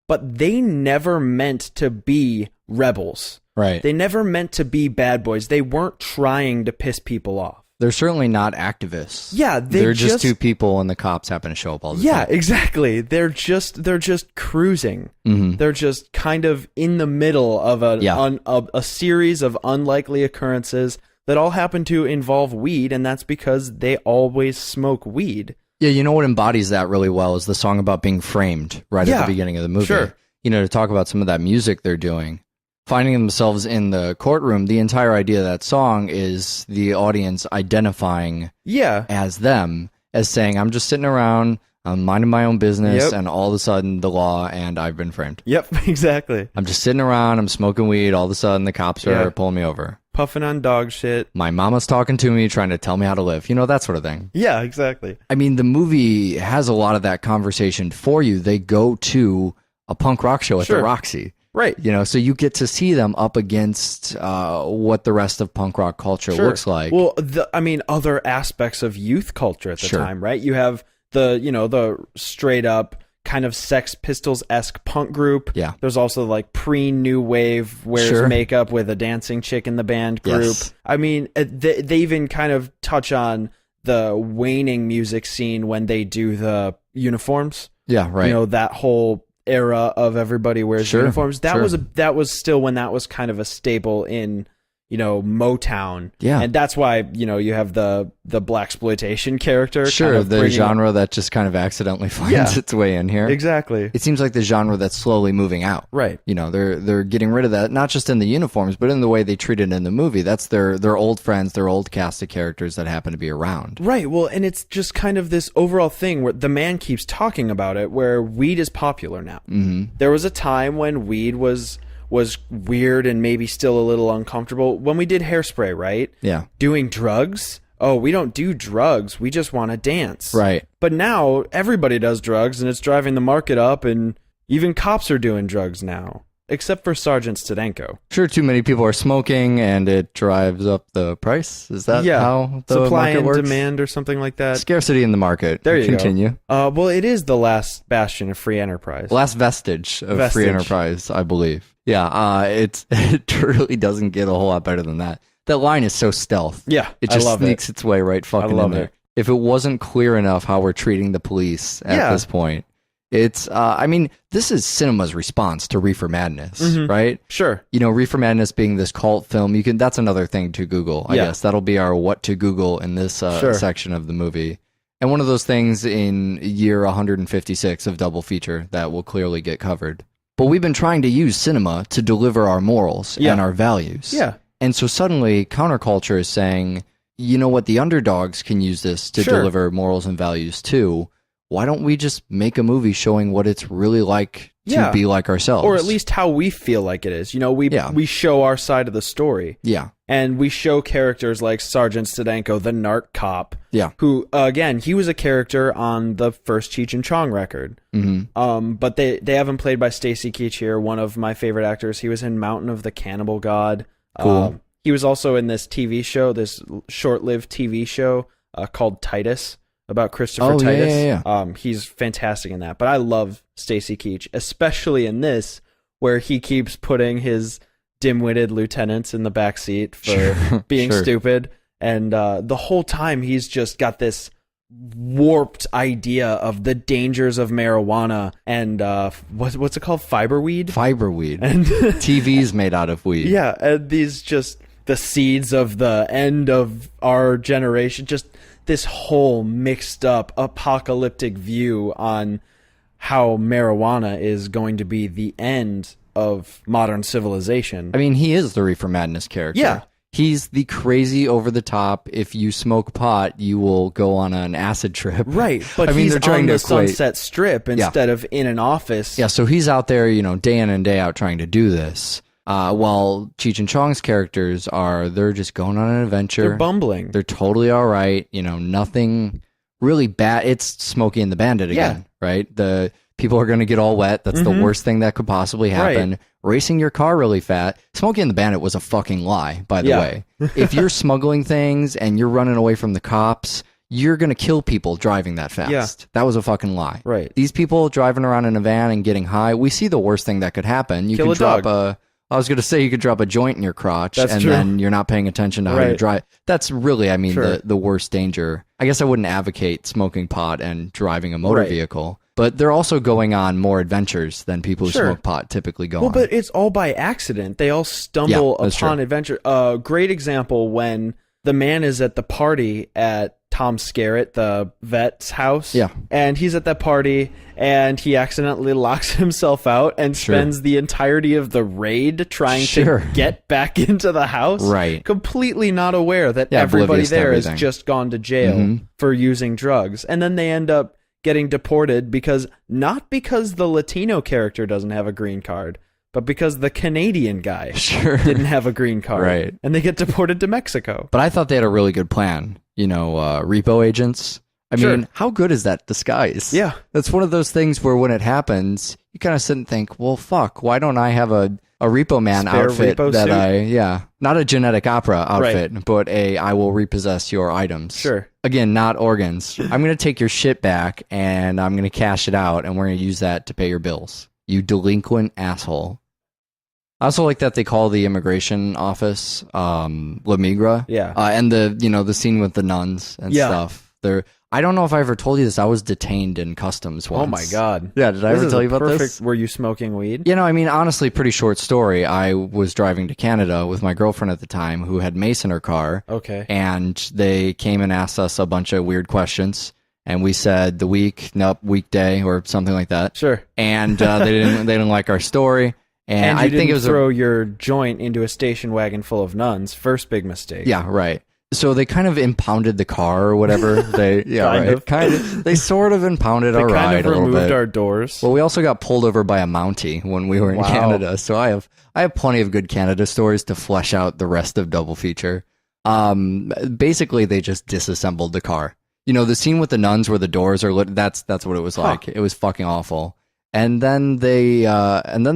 Speaker 6: but they never meant to be rebels.
Speaker 5: Right.
Speaker 6: They never meant to be bad boys. They weren't trying to piss people off.
Speaker 5: They're certainly not activists.
Speaker 6: Yeah,
Speaker 5: they're just two people, and the cops happen to show up all the time.
Speaker 6: Yeah, exactly. They're just cruising.
Speaker 5: Mm-hmm.
Speaker 6: They're just kind of in the middle of a series of unlikely occurrences that all happen to involve weed, and that's because they always smoke weed.
Speaker 5: Yeah, what embodies that really well is the song about being framed at the beginning of the movie.
Speaker 6: Sure.
Speaker 5: To talk about some of that music they're doing. Finding themselves in the courtroom, the entire idea of that song is the audience identifying as them, as saying, I'm just sitting around, I'm minding my own business, and all of a sudden the law and I've been framed.
Speaker 6: Yep, exactly.
Speaker 5: I'm just sitting around, I'm smoking weed, all of a sudden the cops are pulling me over.
Speaker 6: Puffing on dog shit.
Speaker 5: My mama's talking to me, trying to tell me how to live. That sort of thing.
Speaker 6: Yeah, exactly.
Speaker 5: The movie has a lot of that conversation for you. They go to a punk rock show at the Roxy.
Speaker 6: Right.
Speaker 5: So you get to see them up against what the rest of punk rock culture looks like.
Speaker 6: Well, other aspects of youth culture at the time, right? You have the straight up kind of Sex Pistols-esque punk group.
Speaker 5: Yeah.
Speaker 6: There's also like pre-new wave wears makeup with a dancing chick in the band group. Yes. I mean, they even kind of touch on the waning music scene when they do the uniforms.
Speaker 5: Yeah, right.
Speaker 6: You know, that whole era of everybody wears uniforms. That was still when that was kind of a staple in, you know, Motown.
Speaker 5: Yeah.
Speaker 6: And that's why, you know, you have the blaxploitation character.
Speaker 5: Sure, kind of the genre that just kind of accidentally finds its way in here.
Speaker 6: Exactly.
Speaker 5: It seems like the genre that's slowly moving out.
Speaker 6: Right.
Speaker 5: You know, they're getting rid of that, not just in the uniforms, but in the way they treat it in the movie. That's their old friends, their old cast of characters that happen to be around.
Speaker 6: Right. Well, and it's just kind of this overall thing where the man keeps talking about it, where weed is popular now.
Speaker 5: Mm-hmm.
Speaker 6: There was a time when weed was weird and maybe still a little uncomfortable when we did Hairspray, right?
Speaker 5: Yeah.
Speaker 6: Doing drugs? Oh, we don't do drugs. We just want to dance.
Speaker 5: Right.
Speaker 6: But now everybody does drugs and it's driving the market up, and even cops are doing drugs now, except for Sergeant Stadenko.
Speaker 5: Sure, too many people are smoking and it drives up the price. Is that how the
Speaker 6: supply
Speaker 5: market
Speaker 6: and
Speaker 5: works?
Speaker 6: Demand or something like that?
Speaker 5: Scarcity in the market.
Speaker 6: There you
Speaker 5: Continue.
Speaker 6: go. Well, it is the last bastion of free enterprise.
Speaker 5: Last vestige of free enterprise, I believe. Yeah, it truly doesn't get a whole lot better than that. That line is so stealth.
Speaker 6: Yeah,
Speaker 5: it just sneaks its way right fucking in there.
Speaker 6: It.
Speaker 5: If it wasn't clear enough how we're treating the police at this point, it's, I mean, this is cinema's response to Reefer Madness, right?
Speaker 6: Sure.
Speaker 5: You know, Reefer Madness being this cult film, that's another thing to Google, I guess. That'll be our what to Google in this section of the movie. And one of those things in year 156 of Double Feature that will clearly get covered. But we've been trying to use cinema to deliver our morals and our values.
Speaker 6: Yeah.
Speaker 5: And so suddenly counterculture is saying, you know what, the underdogs can use this to deliver morals and values too. Why don't we just make a movie showing what it's really like to be like ourselves?
Speaker 6: Or at least how we feel like it is. You know, we show our side of the story.
Speaker 5: Yeah.
Speaker 6: And we show characters like Sergeant Stadenko, the narc cop.
Speaker 5: Yeah.
Speaker 6: Who, again, he was a character on the first Cheech and Chong record.
Speaker 5: Mm-hmm.
Speaker 6: But they have him played by Stacy Keach here, one of my favorite actors. He was in Mountain of the Cannibal God.
Speaker 5: Cool.
Speaker 6: He was also in this TV show, this short-lived TV show called Titus, about Christopher Titus.
Speaker 5: Yeah.
Speaker 6: He's fantastic in that. But I love Stacy Keach, especially in this, where he keeps putting his dim-witted lieutenants in the back seat for being stupid. And the whole time he's just got this warped idea of the dangers of marijuana and what's it called? Fiberweed?
Speaker 5: Fiberweed.
Speaker 6: And
Speaker 5: TVs made out of weed.
Speaker 6: Yeah, and these just the seeds of the end of our generation, just this whole mixed up apocalyptic view on how marijuana is going to be the end of modern civilization.
Speaker 5: I mean, he is the Reefer Madness character.
Speaker 6: Yeah.
Speaker 5: He's the crazy over the top, if you smoke pot, you will go on an acid trip.
Speaker 6: Right. But he's on the Sunset Strip instead of in an office.
Speaker 5: Yeah, so he's out there, you know, day in and day out trying to do this. While Cheech and Chong's characters they're just going on an adventure.
Speaker 6: They're bumbling.
Speaker 5: They're totally all right. You know, nothing really bad. It's Smokey and the Bandit again, right? The people are going to get all wet. That's the worst thing that could possibly happen. Right. Racing your car really fast. Smokey and the Bandit was a fucking lie, by the way. If you're smuggling things and you're running away from the cops, you're going to kill people driving that fast.
Speaker 6: Yeah.
Speaker 5: That was a fucking lie.
Speaker 6: Right.
Speaker 5: These people driving around in a van and getting high, we see the worst thing that could happen. You
Speaker 6: Kill
Speaker 5: can drop
Speaker 6: dog.
Speaker 5: I was going to say you could drop a joint in your crotch
Speaker 6: That's true.
Speaker 5: then you're not paying attention to how you drive. That's really, I mean, the worst danger. I guess I wouldn't advocate smoking pot and driving a motor vehicle. But they're also going on more adventures than people who smoke pot typically go on.
Speaker 6: Well, but it's all by accident. They all stumble upon adventure. Great example when the man is at the party at Tom Skerritt, the vet's house.
Speaker 5: Yeah.
Speaker 6: And he's at that party and he accidentally locks himself out and spends the entirety of the raid trying to get back into the house.
Speaker 5: Right.
Speaker 6: Completely not aware that everybody there has just gone to jail for using drugs. And then they end up getting deported not because the Latino character doesn't have a green card, but because the Canadian guy didn't have a green card.
Speaker 5: Right.
Speaker 6: And they get deported to Mexico.
Speaker 5: But I thought they had a really good plan. You know, repo agents. I mean, how good is that disguise?
Speaker 6: Yeah.
Speaker 5: That's one of those things where when it happens, you kind of sit and think, well, fuck, why don't I have a a Repo Man
Speaker 6: Spare
Speaker 5: outfit
Speaker 6: repo
Speaker 5: that
Speaker 6: suit?
Speaker 5: not a Genetic Opera outfit, but I will repossess your items.
Speaker 6: Sure.
Speaker 5: Again, not organs. I'm going to take your shit back and I'm going to cash it out and we're going to use that to pay your bills. You delinquent asshole. I also like that they call the immigration office La Migra.
Speaker 6: Yeah.
Speaker 5: And the scene with the nuns and stuff. I don't know if I ever told you this. I was detained in customs once.
Speaker 6: Oh my God.
Speaker 5: Yeah, did I ever tell you about this?
Speaker 6: Were you smoking weed?
Speaker 5: Honestly, pretty short story. I was driving to Canada with my girlfriend at the time who had mace in her car.
Speaker 6: Okay.
Speaker 5: And they came and asked us a bunch of weird questions. And we said weekday or something like that.
Speaker 6: Sure.
Speaker 5: And they didn't like our story. And I think it was
Speaker 6: throw your joint into a station wagon full of nuns. First big mistake.
Speaker 5: Yeah, right. So they kind of impounded the car or whatever. They They sort of impounded our ride a little bit. They kind of
Speaker 6: removed our doors.
Speaker 5: Well, we also got pulled over by a Mountie when we were in Canada. So I have plenty of good Canada stories to flesh out the rest of Double Feature. Basically, they just disassembled the car. The scene with the nuns where the doors are lit. That's what it was like. It was fucking awful. And then they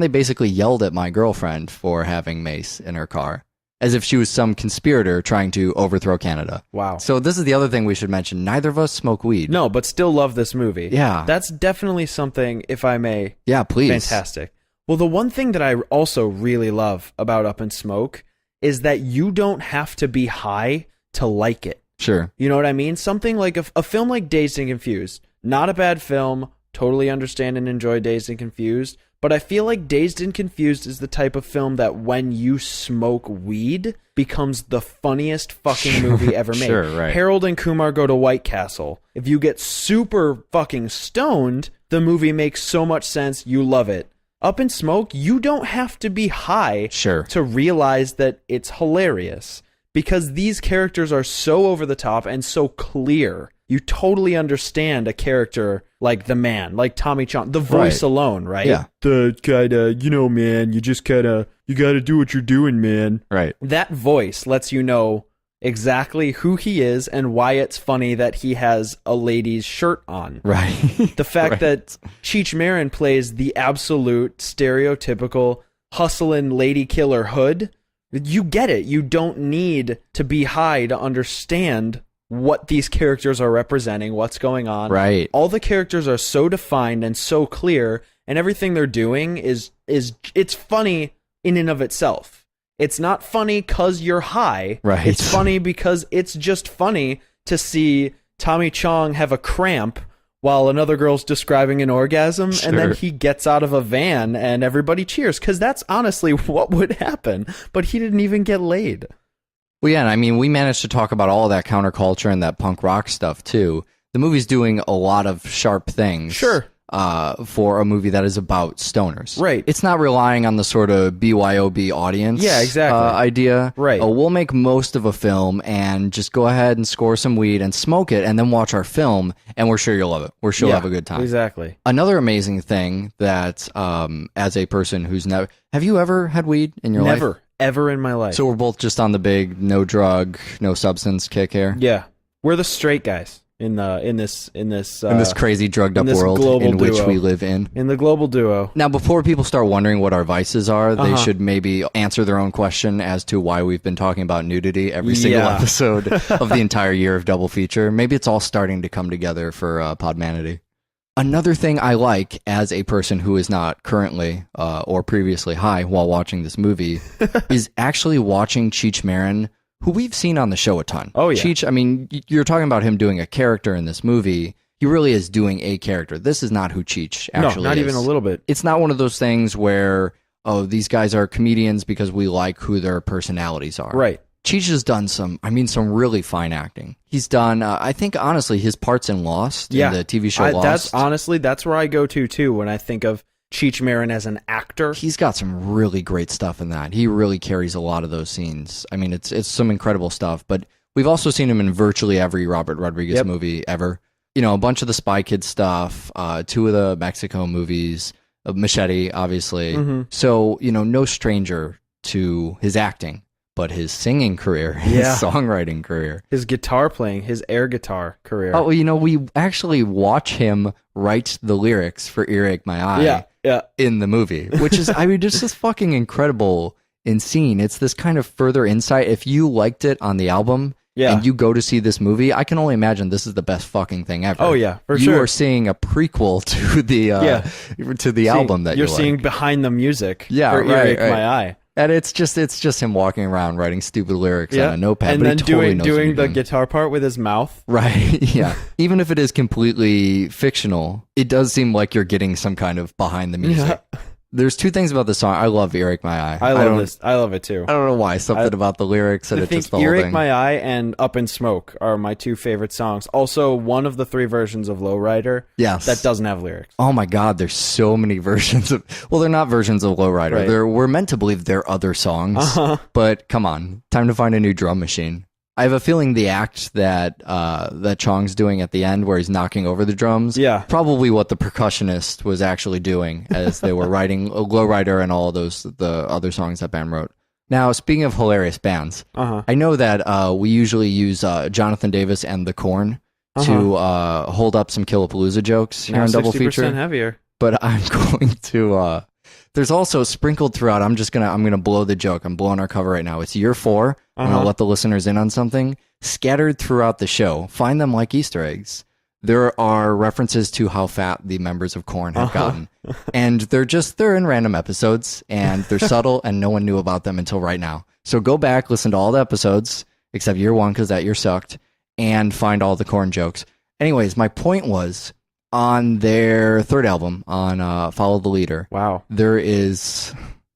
Speaker 5: basically yelled at my girlfriend for having mace in her car, as if she was some conspirator trying to overthrow Canada.
Speaker 6: Wow.
Speaker 5: So this is the other thing we should mention. Neither of us smoke weed.
Speaker 6: No, but still love this movie.
Speaker 5: Yeah.
Speaker 6: That's definitely something, if I may.
Speaker 5: Yeah, please.
Speaker 6: Fantastic. Well, the one thing that I also really love about Up in Smoke is that you don't have to be high to like it.
Speaker 5: Sure.
Speaker 6: You know what I mean? Something like a film like Dazed and Confused. Not a bad film. Totally understand and enjoy Dazed and Confused. But I feel like Dazed and Confused is the type of film that when you smoke weed becomes the funniest fucking movie ever made.
Speaker 5: Sure, right.
Speaker 6: Harold and Kumar Go to White Castle. If you get super fucking stoned, the movie makes so much sense. You love it. Up in Smoke, you don't have to be high to realize that it's hilarious. Because these characters are so over the top and so clear. You totally understand a character like the man, like Tommy Chong. The voice alone, right?
Speaker 5: Yeah.
Speaker 6: The kind of, man, you got to do what you're doing, man.
Speaker 5: Right.
Speaker 6: That voice lets you know exactly who he is and why it's funny that he has a lady's shirt on.
Speaker 5: Right.
Speaker 6: The fact that Cheech Marin plays the absolute stereotypical hustling lady killer hood. You get it. You don't need to be high to understand what these characters are representing, what's going on.
Speaker 5: Right.
Speaker 6: All the characters are so defined and so clear, and everything they're doing is it's funny in and of itself. It's not funny because you're high.
Speaker 5: Right.
Speaker 6: It's funny because it's just funny to see Tommy Chong have a cramp while another girl's describing an orgasm, and then he gets out of a van and everybody cheers, because that's honestly what would happen. But he didn't even get laid.
Speaker 5: Well, yeah, we managed to talk about all of that counterculture and that punk rock stuff, too. The movie's doing a lot of sharp things.
Speaker 6: Sure.
Speaker 5: For a movie that is about stoners.
Speaker 6: Right.
Speaker 5: It's not relying on the sort of BYOB audience idea.
Speaker 6: Right.
Speaker 5: We'll make most of a film and just go ahead and score some weed and smoke it and then watch our film, and we're sure you'll love it. We're sure you'll have a good time.
Speaker 6: Exactly.
Speaker 5: Another amazing thing that, as a person who's never... Have you ever had weed in your life?
Speaker 6: Never. Ever in my life.
Speaker 5: So we're both just on the big no drug, no substance kick here?
Speaker 6: Yeah. We're the straight guys. In this
Speaker 5: crazy drugged up world in which we live in
Speaker 6: the global duo.
Speaker 5: Now, before people start wondering what our vices are, they should maybe answer their own question as to why we've been talking about nudity every single episode of the entire year of Double Feature. Maybe it's all starting to come together for Podmanity. Another thing I like as a person who is not currently or previously high while watching this movie is actually watching Cheech Marin, who we've seen on the show a ton.
Speaker 6: Oh, yeah.
Speaker 5: Cheech, you're talking about him doing a character in this movie. He really is doing a character. This is not who Cheech actually is.
Speaker 6: No, not even a little bit.
Speaker 5: It's not one of those things where, these guys are comedians because we like who their personalities are.
Speaker 6: Right.
Speaker 5: Cheech has done some really fine acting. He's done, I think, honestly, his parts in Lost, in the TV show Lost.
Speaker 6: That's where I go to, too, when I think of Cheech Marin as an actor.
Speaker 5: He's got some really great stuff in that. He really carries a lot of those scenes. It's some incredible stuff, but we've also seen him in virtually every Robert Rodriguez movie ever. A bunch of the Spy Kids stuff, 2 of the Mexico movies, Machete, obviously. Mm-hmm. So, no stranger to his acting, but his singing career, his songwriting career.
Speaker 6: His guitar playing, his air guitar career.
Speaker 5: Oh, we actually watch him write the lyrics for Earache My Eye.
Speaker 6: Yeah.
Speaker 5: in the movie, which is, I mean, just fucking incredible in scene. It's this kind of further insight. If you liked it on the album and you go to see this movie, I can only imagine this is the best fucking thing ever.
Speaker 6: Oh yeah, for
Speaker 5: sure.
Speaker 6: You
Speaker 5: are seeing a prequel to the album that
Speaker 6: you're seeing behind the music.
Speaker 5: Yeah,
Speaker 6: for
Speaker 5: right.
Speaker 6: My Eye.
Speaker 5: And it's just him walking around writing stupid lyrics on a notepad,
Speaker 6: and
Speaker 5: but
Speaker 6: then
Speaker 5: he totally
Speaker 6: doing the guitar part with his mouth.
Speaker 5: Right. Yeah. Even if it is completely fictional, it does seem like you're getting some kind of behind the music. Yeah. There's two things about the song. I love Earache My Eye.
Speaker 6: I love this. I love it too.
Speaker 5: I don't know why. Something about the lyrics and
Speaker 6: I
Speaker 5: it
Speaker 6: think
Speaker 5: just the whole
Speaker 6: Earache
Speaker 5: thing.
Speaker 6: My Eye and Up in Smoke are my two favorite songs. Also, one of the 3 versions of Lowrider that doesn't have lyrics.
Speaker 5: Oh my God, there's so many versions of... Well, they're not versions of Lowrider.
Speaker 6: Right.
Speaker 5: We're meant to believe they're other songs. But come on, time to find a new drum machine. I have a feeling the act that Chong's doing at the end where he's knocking over the drums, probably what the percussionist was actually doing as they were writing Lowrider and all the other songs that band wrote. Now, speaking of hilarious bands, I know that we usually use Jonathan Davis and The Korn to hold up some Killapalooza jokes here on Double Feature.
Speaker 6: 60% heavier.
Speaker 5: But I'm going to... there's also sprinkled throughout. I'm gonna blow the joke. I'm blowing our cover right now. It's year 4. I'm gonna let the listeners in on something. Scattered throughout the show, find them like Easter eggs. There are references to how fat the members of Korn have gotten, and they're in random episodes, and they're subtle, and no one knew about them until right now. So go back, listen to all the episodes except year 1 because that year sucked, and find all the Korn jokes. Anyways, my point was, on their 3rd album, on Follow the Leader.
Speaker 6: Wow.
Speaker 5: There is...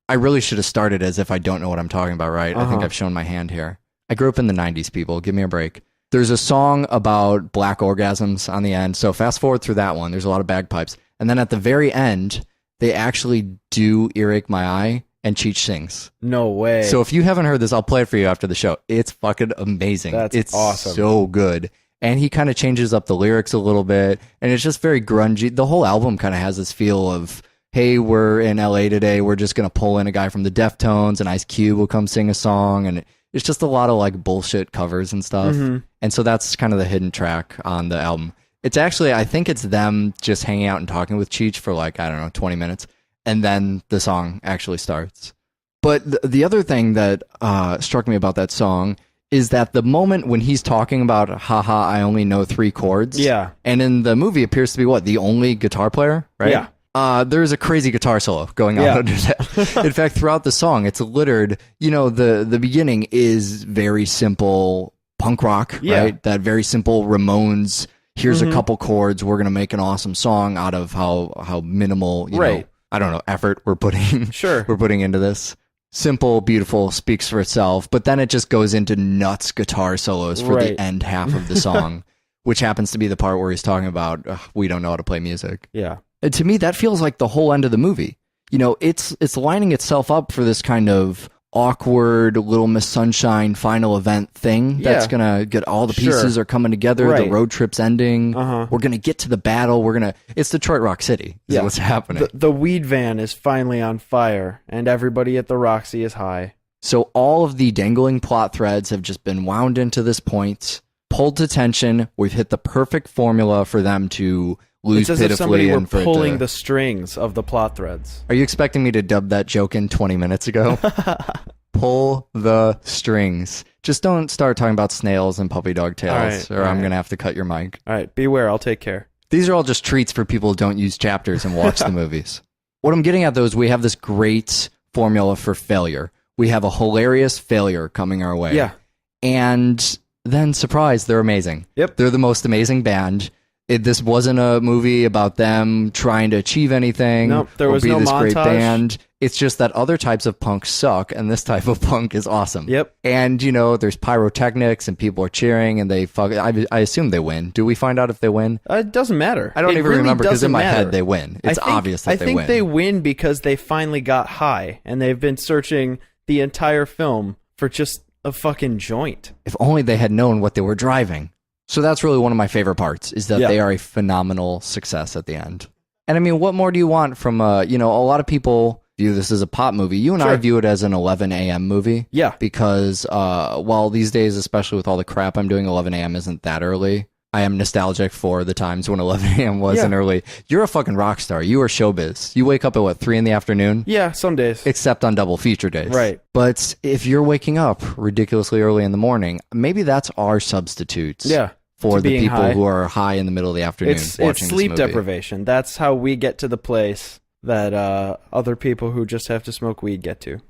Speaker 5: I really should have started as if I don't know what I'm talking about, right? I think I've shown my hand here. I grew up in the 90s, people. Give me a break. There's a song about black orgasms on the end. So fast forward through that one. There's a lot of bagpipes. And then at the very end, they actually do Earache My Eye and Cheech sings.
Speaker 6: No way.
Speaker 5: So if you haven't heard this, I'll play it for you after the show. It's fucking amazing. It's
Speaker 6: awesome.
Speaker 5: So good. And he kind of changes up the lyrics a little bit, and it's just very grungy. The whole album kind of has this feel of, hey, we're in LA today, we're just going to pull in a guy from the Deftones, and Ice Cube will come sing a song, and it's just a lot of like bullshit covers and stuff. And so that's kind of the hidden track on the album. It's actually, I think it's them just hanging out and talking with Cheech for like, I don't know, 20 minutes, and then the song actually starts. But the other thing that struck me about that song is that the moment when he's talking about, haha, I only know 3 chords. Yeah. And in the movie appears to be what? The only guitar player, right? Yeah. There's a crazy guitar solo going on under that. In fact, throughout the song, it's littered. You know, the beginning is very simple punk rock, right? That very simple Ramones, here's a couple chords, we're going to make an awesome song out of how minimal, you know, I don't know, effort we're putting into this. Simple, beautiful, speaks for itself, but then it just goes into nuts guitar solos for the end half of the song, which happens to be the part where he's talking about, we don't know how to play music. Yeah. And to me, that feels like the whole end of the movie. You know, it's lining itself up for this kind of awkward Little Miss Sunshine final event thing that's gonna get all the pieces are coming together. The road trip's ending. We're gonna get to the battle. It's Detroit Rock City is what's happening.
Speaker 6: The weed van is finally on fire and everybody at the Roxy is high.
Speaker 5: So all of the dangling plot threads have just been wound into this point, pulled to tension. We've hit the perfect formula for them to lose
Speaker 6: pitifully. It's as if somebody were pulling the strings of the plot threads.
Speaker 5: Are you expecting me to dub that joke in 20 minutes ago? Pull the strings. Just don't start talking about snails and puppy dog tails, I'm going to have to cut your mic.
Speaker 6: All right, beware. I'll take care.
Speaker 5: These are all just treats for people who don't use chapters and watch the movies. What I'm getting at, though, is we have this great formula for failure. We have a hilarious failure coming our way. Yeah. And then, surprise, they're amazing. Yep. They're the most amazing band. This wasn't a movie about them trying to achieve anything.
Speaker 6: Nope, there was no montage.
Speaker 5: Great band. It's just that other types of punk suck, and this type of punk is awesome. Yep. And, you know, there's pyrotechnics, and people are cheering, and I assume they win. Do we find out if they win?
Speaker 6: It doesn't matter.
Speaker 5: I don't even remember, because in my head they win. It's obvious that they win.
Speaker 6: I think they win because they finally got high, and they've been searching the entire film for just a fucking joint.
Speaker 5: If only they had known what they were driving. So that's really one of my favorite parts, is that they are a phenomenal success at the end. And I mean, what more do you want from, you know, a lot of people view this as a pop movie. You and I view it as an 11 a.m. movie. Yeah. Because, while these days, especially with all the crap I'm doing, 11 a.m. isn't that early. I am nostalgic for the times when 11 a.m. wasn't early. You're a fucking rock star. You are showbiz. You wake up at 3 in the afternoon?
Speaker 6: Yeah, some days.
Speaker 5: Except on double feature days.
Speaker 6: Right.
Speaker 5: But if you're waking up ridiculously early in the morning, maybe that's our substitutes.
Speaker 6: Yeah.
Speaker 5: For the people who are high in the middle of the afternoon watching
Speaker 6: it's sleep
Speaker 5: this movie.
Speaker 6: deprivation. That's how we get to the place that other people who just have to smoke weed get to.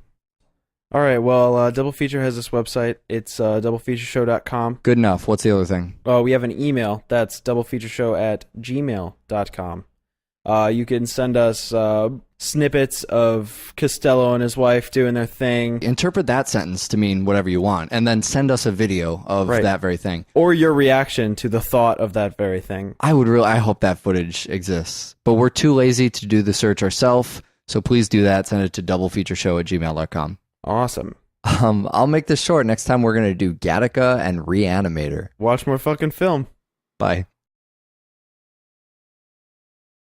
Speaker 6: All right, well, Double Feature has this website. It's doublefeatureshow.com.
Speaker 5: Good enough. What's the other thing?
Speaker 6: We have an email. That's doublefeatureshow@gmail.com. You can send us snippets of Costello and his wife doing their thing.
Speaker 5: Interpret that sentence to mean whatever you want, and then send us a video of that very thing.
Speaker 6: Or your reaction to the thought of that very thing.
Speaker 5: I hope that footage exists. But we're too lazy to do the search ourselves, so please do that. Send it to doublefeatureshow@gmail.com.
Speaker 6: Awesome.
Speaker 5: I'll make this short. Next time we're going to do Gattaca and Reanimator.
Speaker 6: Watch more fucking film.
Speaker 5: Bye.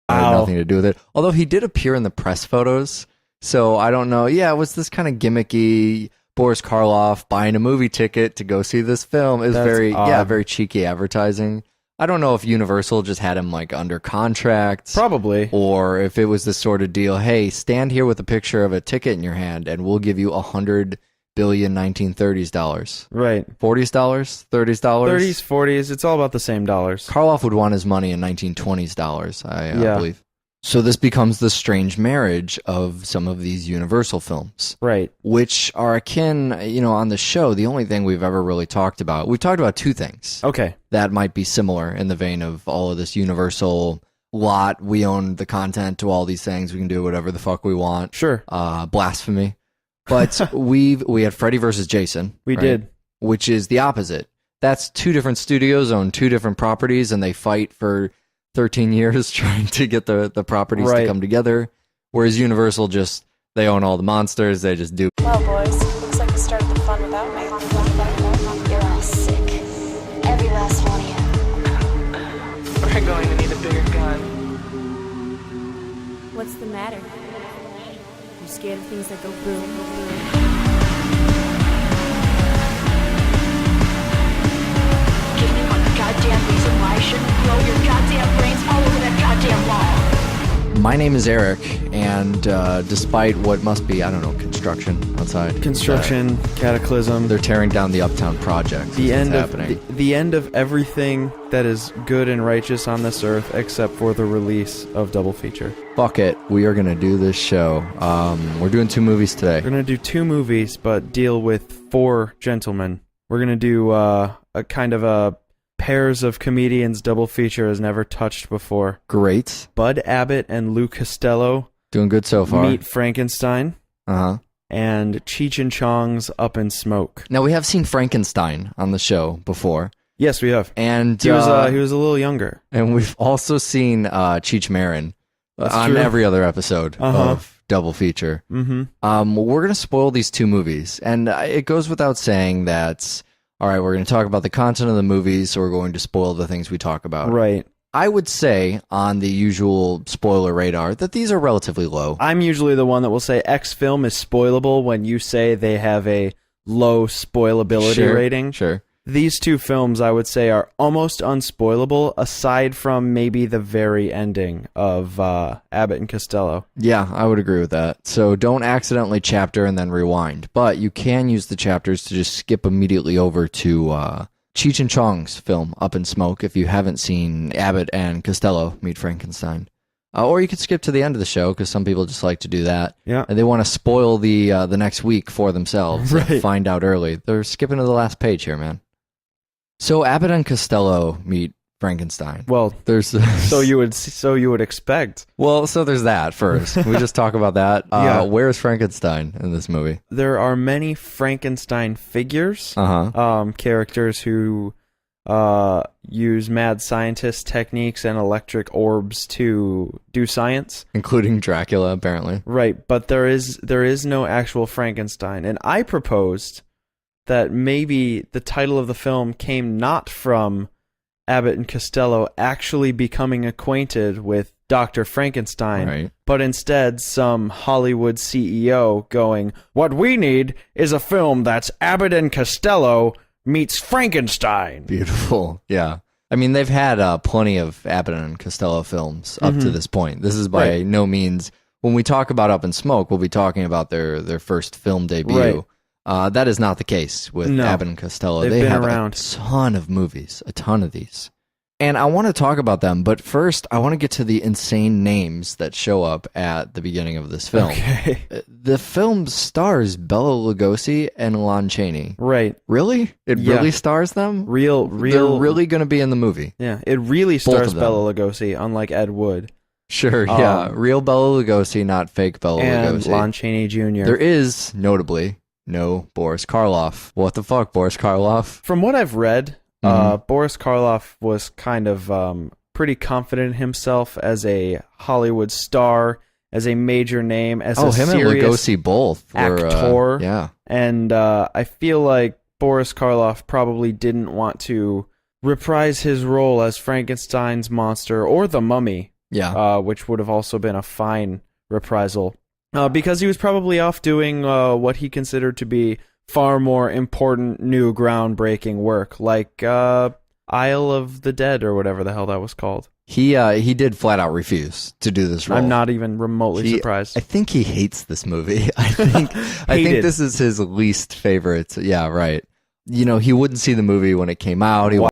Speaker 6: Wow.
Speaker 5: Nothing to do with it. Although he did appear in the press photos, so I don't know. Yeah, it was this kind of gimmicky Boris Karloff buying a movie ticket to go see this film. It was very cheeky advertising. I don't know if Universal just had him like under contract.
Speaker 6: Probably.
Speaker 5: Or if it was this sort of deal, hey, stand here with a picture of a ticket in your hand and we'll give you $100 billion 1930s dollars.
Speaker 6: Right.
Speaker 5: $40s, $30s?
Speaker 6: 30s, 40s, it's all about the same dollars.
Speaker 5: Karloff would want his money in 1920s dollars, I believe. So this becomes the strange marriage of some of these Universal films.
Speaker 6: Right.
Speaker 5: Which are akin, on the show, the only thing we've ever really talked about. We've talked about two things.
Speaker 6: Okay.
Speaker 5: That might be similar in the vein of all of this Universal lot. We own the content to all these things. We can do whatever the fuck we want.
Speaker 6: Sure.
Speaker 5: Blasphemy. But we had Freddy versus Jason.
Speaker 6: We did.
Speaker 5: Which is the opposite. That's two different studios own two different properties, and they fight for 13 years trying to get the properties to come together. Whereas Universal they own all the monsters. They just do.
Speaker 1: Well, boys, looks like you started the fun without me.
Speaker 2: You're all sick. Every last one of you.
Speaker 3: We're going to need a bigger gun.
Speaker 4: What's the matter? You scared of things that go boom, boom, boom?
Speaker 2: Give me one goddamn reason why I shouldn't blow your goddamn brains all over that goddamn wall.
Speaker 5: My name is Eric, and despite what must be, construction outside.
Speaker 6: Construction, cataclysm.
Speaker 5: They're tearing down the Uptown Project.
Speaker 6: The end of everything that is good and righteous on this earth, except for the release of Double Feature.
Speaker 5: Fuck it. We are going to do this show. We're doing 2 movies today.
Speaker 6: We're going to do 2 movies, but deal with 4 gentlemen. We're going to do a kind of a pairs of comedians double feature as never touched before.
Speaker 5: Great.
Speaker 6: Bud Abbott and Lou Costello.
Speaker 5: Doing good so far.
Speaker 6: Meet Frankenstein. And Cheech and Chong's Up in Smoke.
Speaker 5: Now, we have seen Frankenstein on the show before.
Speaker 6: Yes, we have.
Speaker 5: And
Speaker 6: he was a little younger.
Speaker 5: And we've also seen Cheech Marin on every other episode of Double Feature. Mm-hmm. We're going to spoil these 2 movies. And it goes without saying that, all right, we're going to talk about the content of the movies, so we're going to spoil the things we talk about.
Speaker 6: Right.
Speaker 5: I would say on the usual spoiler radar that these are relatively low.
Speaker 6: I'm usually the one that will say X film is spoilable when you say they have a low spoilability rating.
Speaker 5: Sure.
Speaker 6: These 2 films, I would say, are almost unspoilable, aside from maybe the very ending of Abbott and Costello.
Speaker 5: Yeah, I would agree with that. So don't accidentally chapter and then rewind. But you can use the chapters to just skip immediately over to Cheech and Chong's film, Up in Smoke, if you haven't seen Abbott and Costello Meet Frankenstein. Or you could skip to the end of the show, because some people just like to do that.
Speaker 6: Yeah.
Speaker 5: And they want to spoil the next week for themselves.
Speaker 6: Right.
Speaker 5: And find out early. They're skipping to the last page here, man. So Abbott and Costello meet Frankenstein.
Speaker 6: Well,
Speaker 5: there's
Speaker 6: so you would expect.
Speaker 5: Well, so there's that first. We just talk about that.
Speaker 6: Yeah.
Speaker 5: Where's Frankenstein in this movie?
Speaker 6: There are many Frankenstein figures, characters who use mad scientist techniques and electric orbs to do science,
Speaker 5: including Dracula, apparently.
Speaker 6: Right, but there is no actual Frankenstein, and I proposed that maybe the title of the film came not from Abbott and Costello actually becoming acquainted with Dr. Frankenstein, but instead some Hollywood CEO going, "What we need is a film that's Abbott and Costello meets Frankenstein."
Speaker 5: Beautiful. Yeah. I mean, they've had plenty of Abbott and Costello films up to this point. This is by no means, when we talk about Up in Smoke, we'll be talking about their first film debut. That is not the case with Abbott and Costello. They have a ton of movies, a ton of these. And I want to talk about them, but first I want to get to the insane names that show up at the beginning of this film.
Speaker 6: Okay.
Speaker 5: The film stars Bela Lugosi and Lon Chaney.
Speaker 6: Right.
Speaker 5: Really? It really stars them?
Speaker 6: Real.
Speaker 5: They're really going to be in the movie.
Speaker 6: Yeah, it really stars Bela Lugosi, unlike Ed Wood.
Speaker 5: Sure, yeah. Real Bela Lugosi, not fake Bela Lugosi.
Speaker 6: And Lon Chaney Jr.
Speaker 5: There is, notably, no Boris Karloff. What the fuck, Boris Karloff?
Speaker 6: From what I've read, Boris Karloff was kind of pretty confident in himself as a Hollywood star, as a major name, as a
Speaker 5: him
Speaker 6: serious
Speaker 5: and Lugosi both were,
Speaker 6: actor.
Speaker 5: Yeah.
Speaker 6: And I feel like Boris Karloff probably didn't want to reprise his role as Frankenstein's monster or the Mummy, which would have also been a fine reprisal, because he was probably off doing what he considered to be far more important, new, groundbreaking work, like Isle of the Dead or whatever the hell that was called.
Speaker 5: He did flat out refuse to do this role.
Speaker 6: I'm not even remotely surprised.
Speaker 5: I think he hates this movie. I think this is his least favorite. Yeah, right. You know, he wouldn't see the movie when it came out. He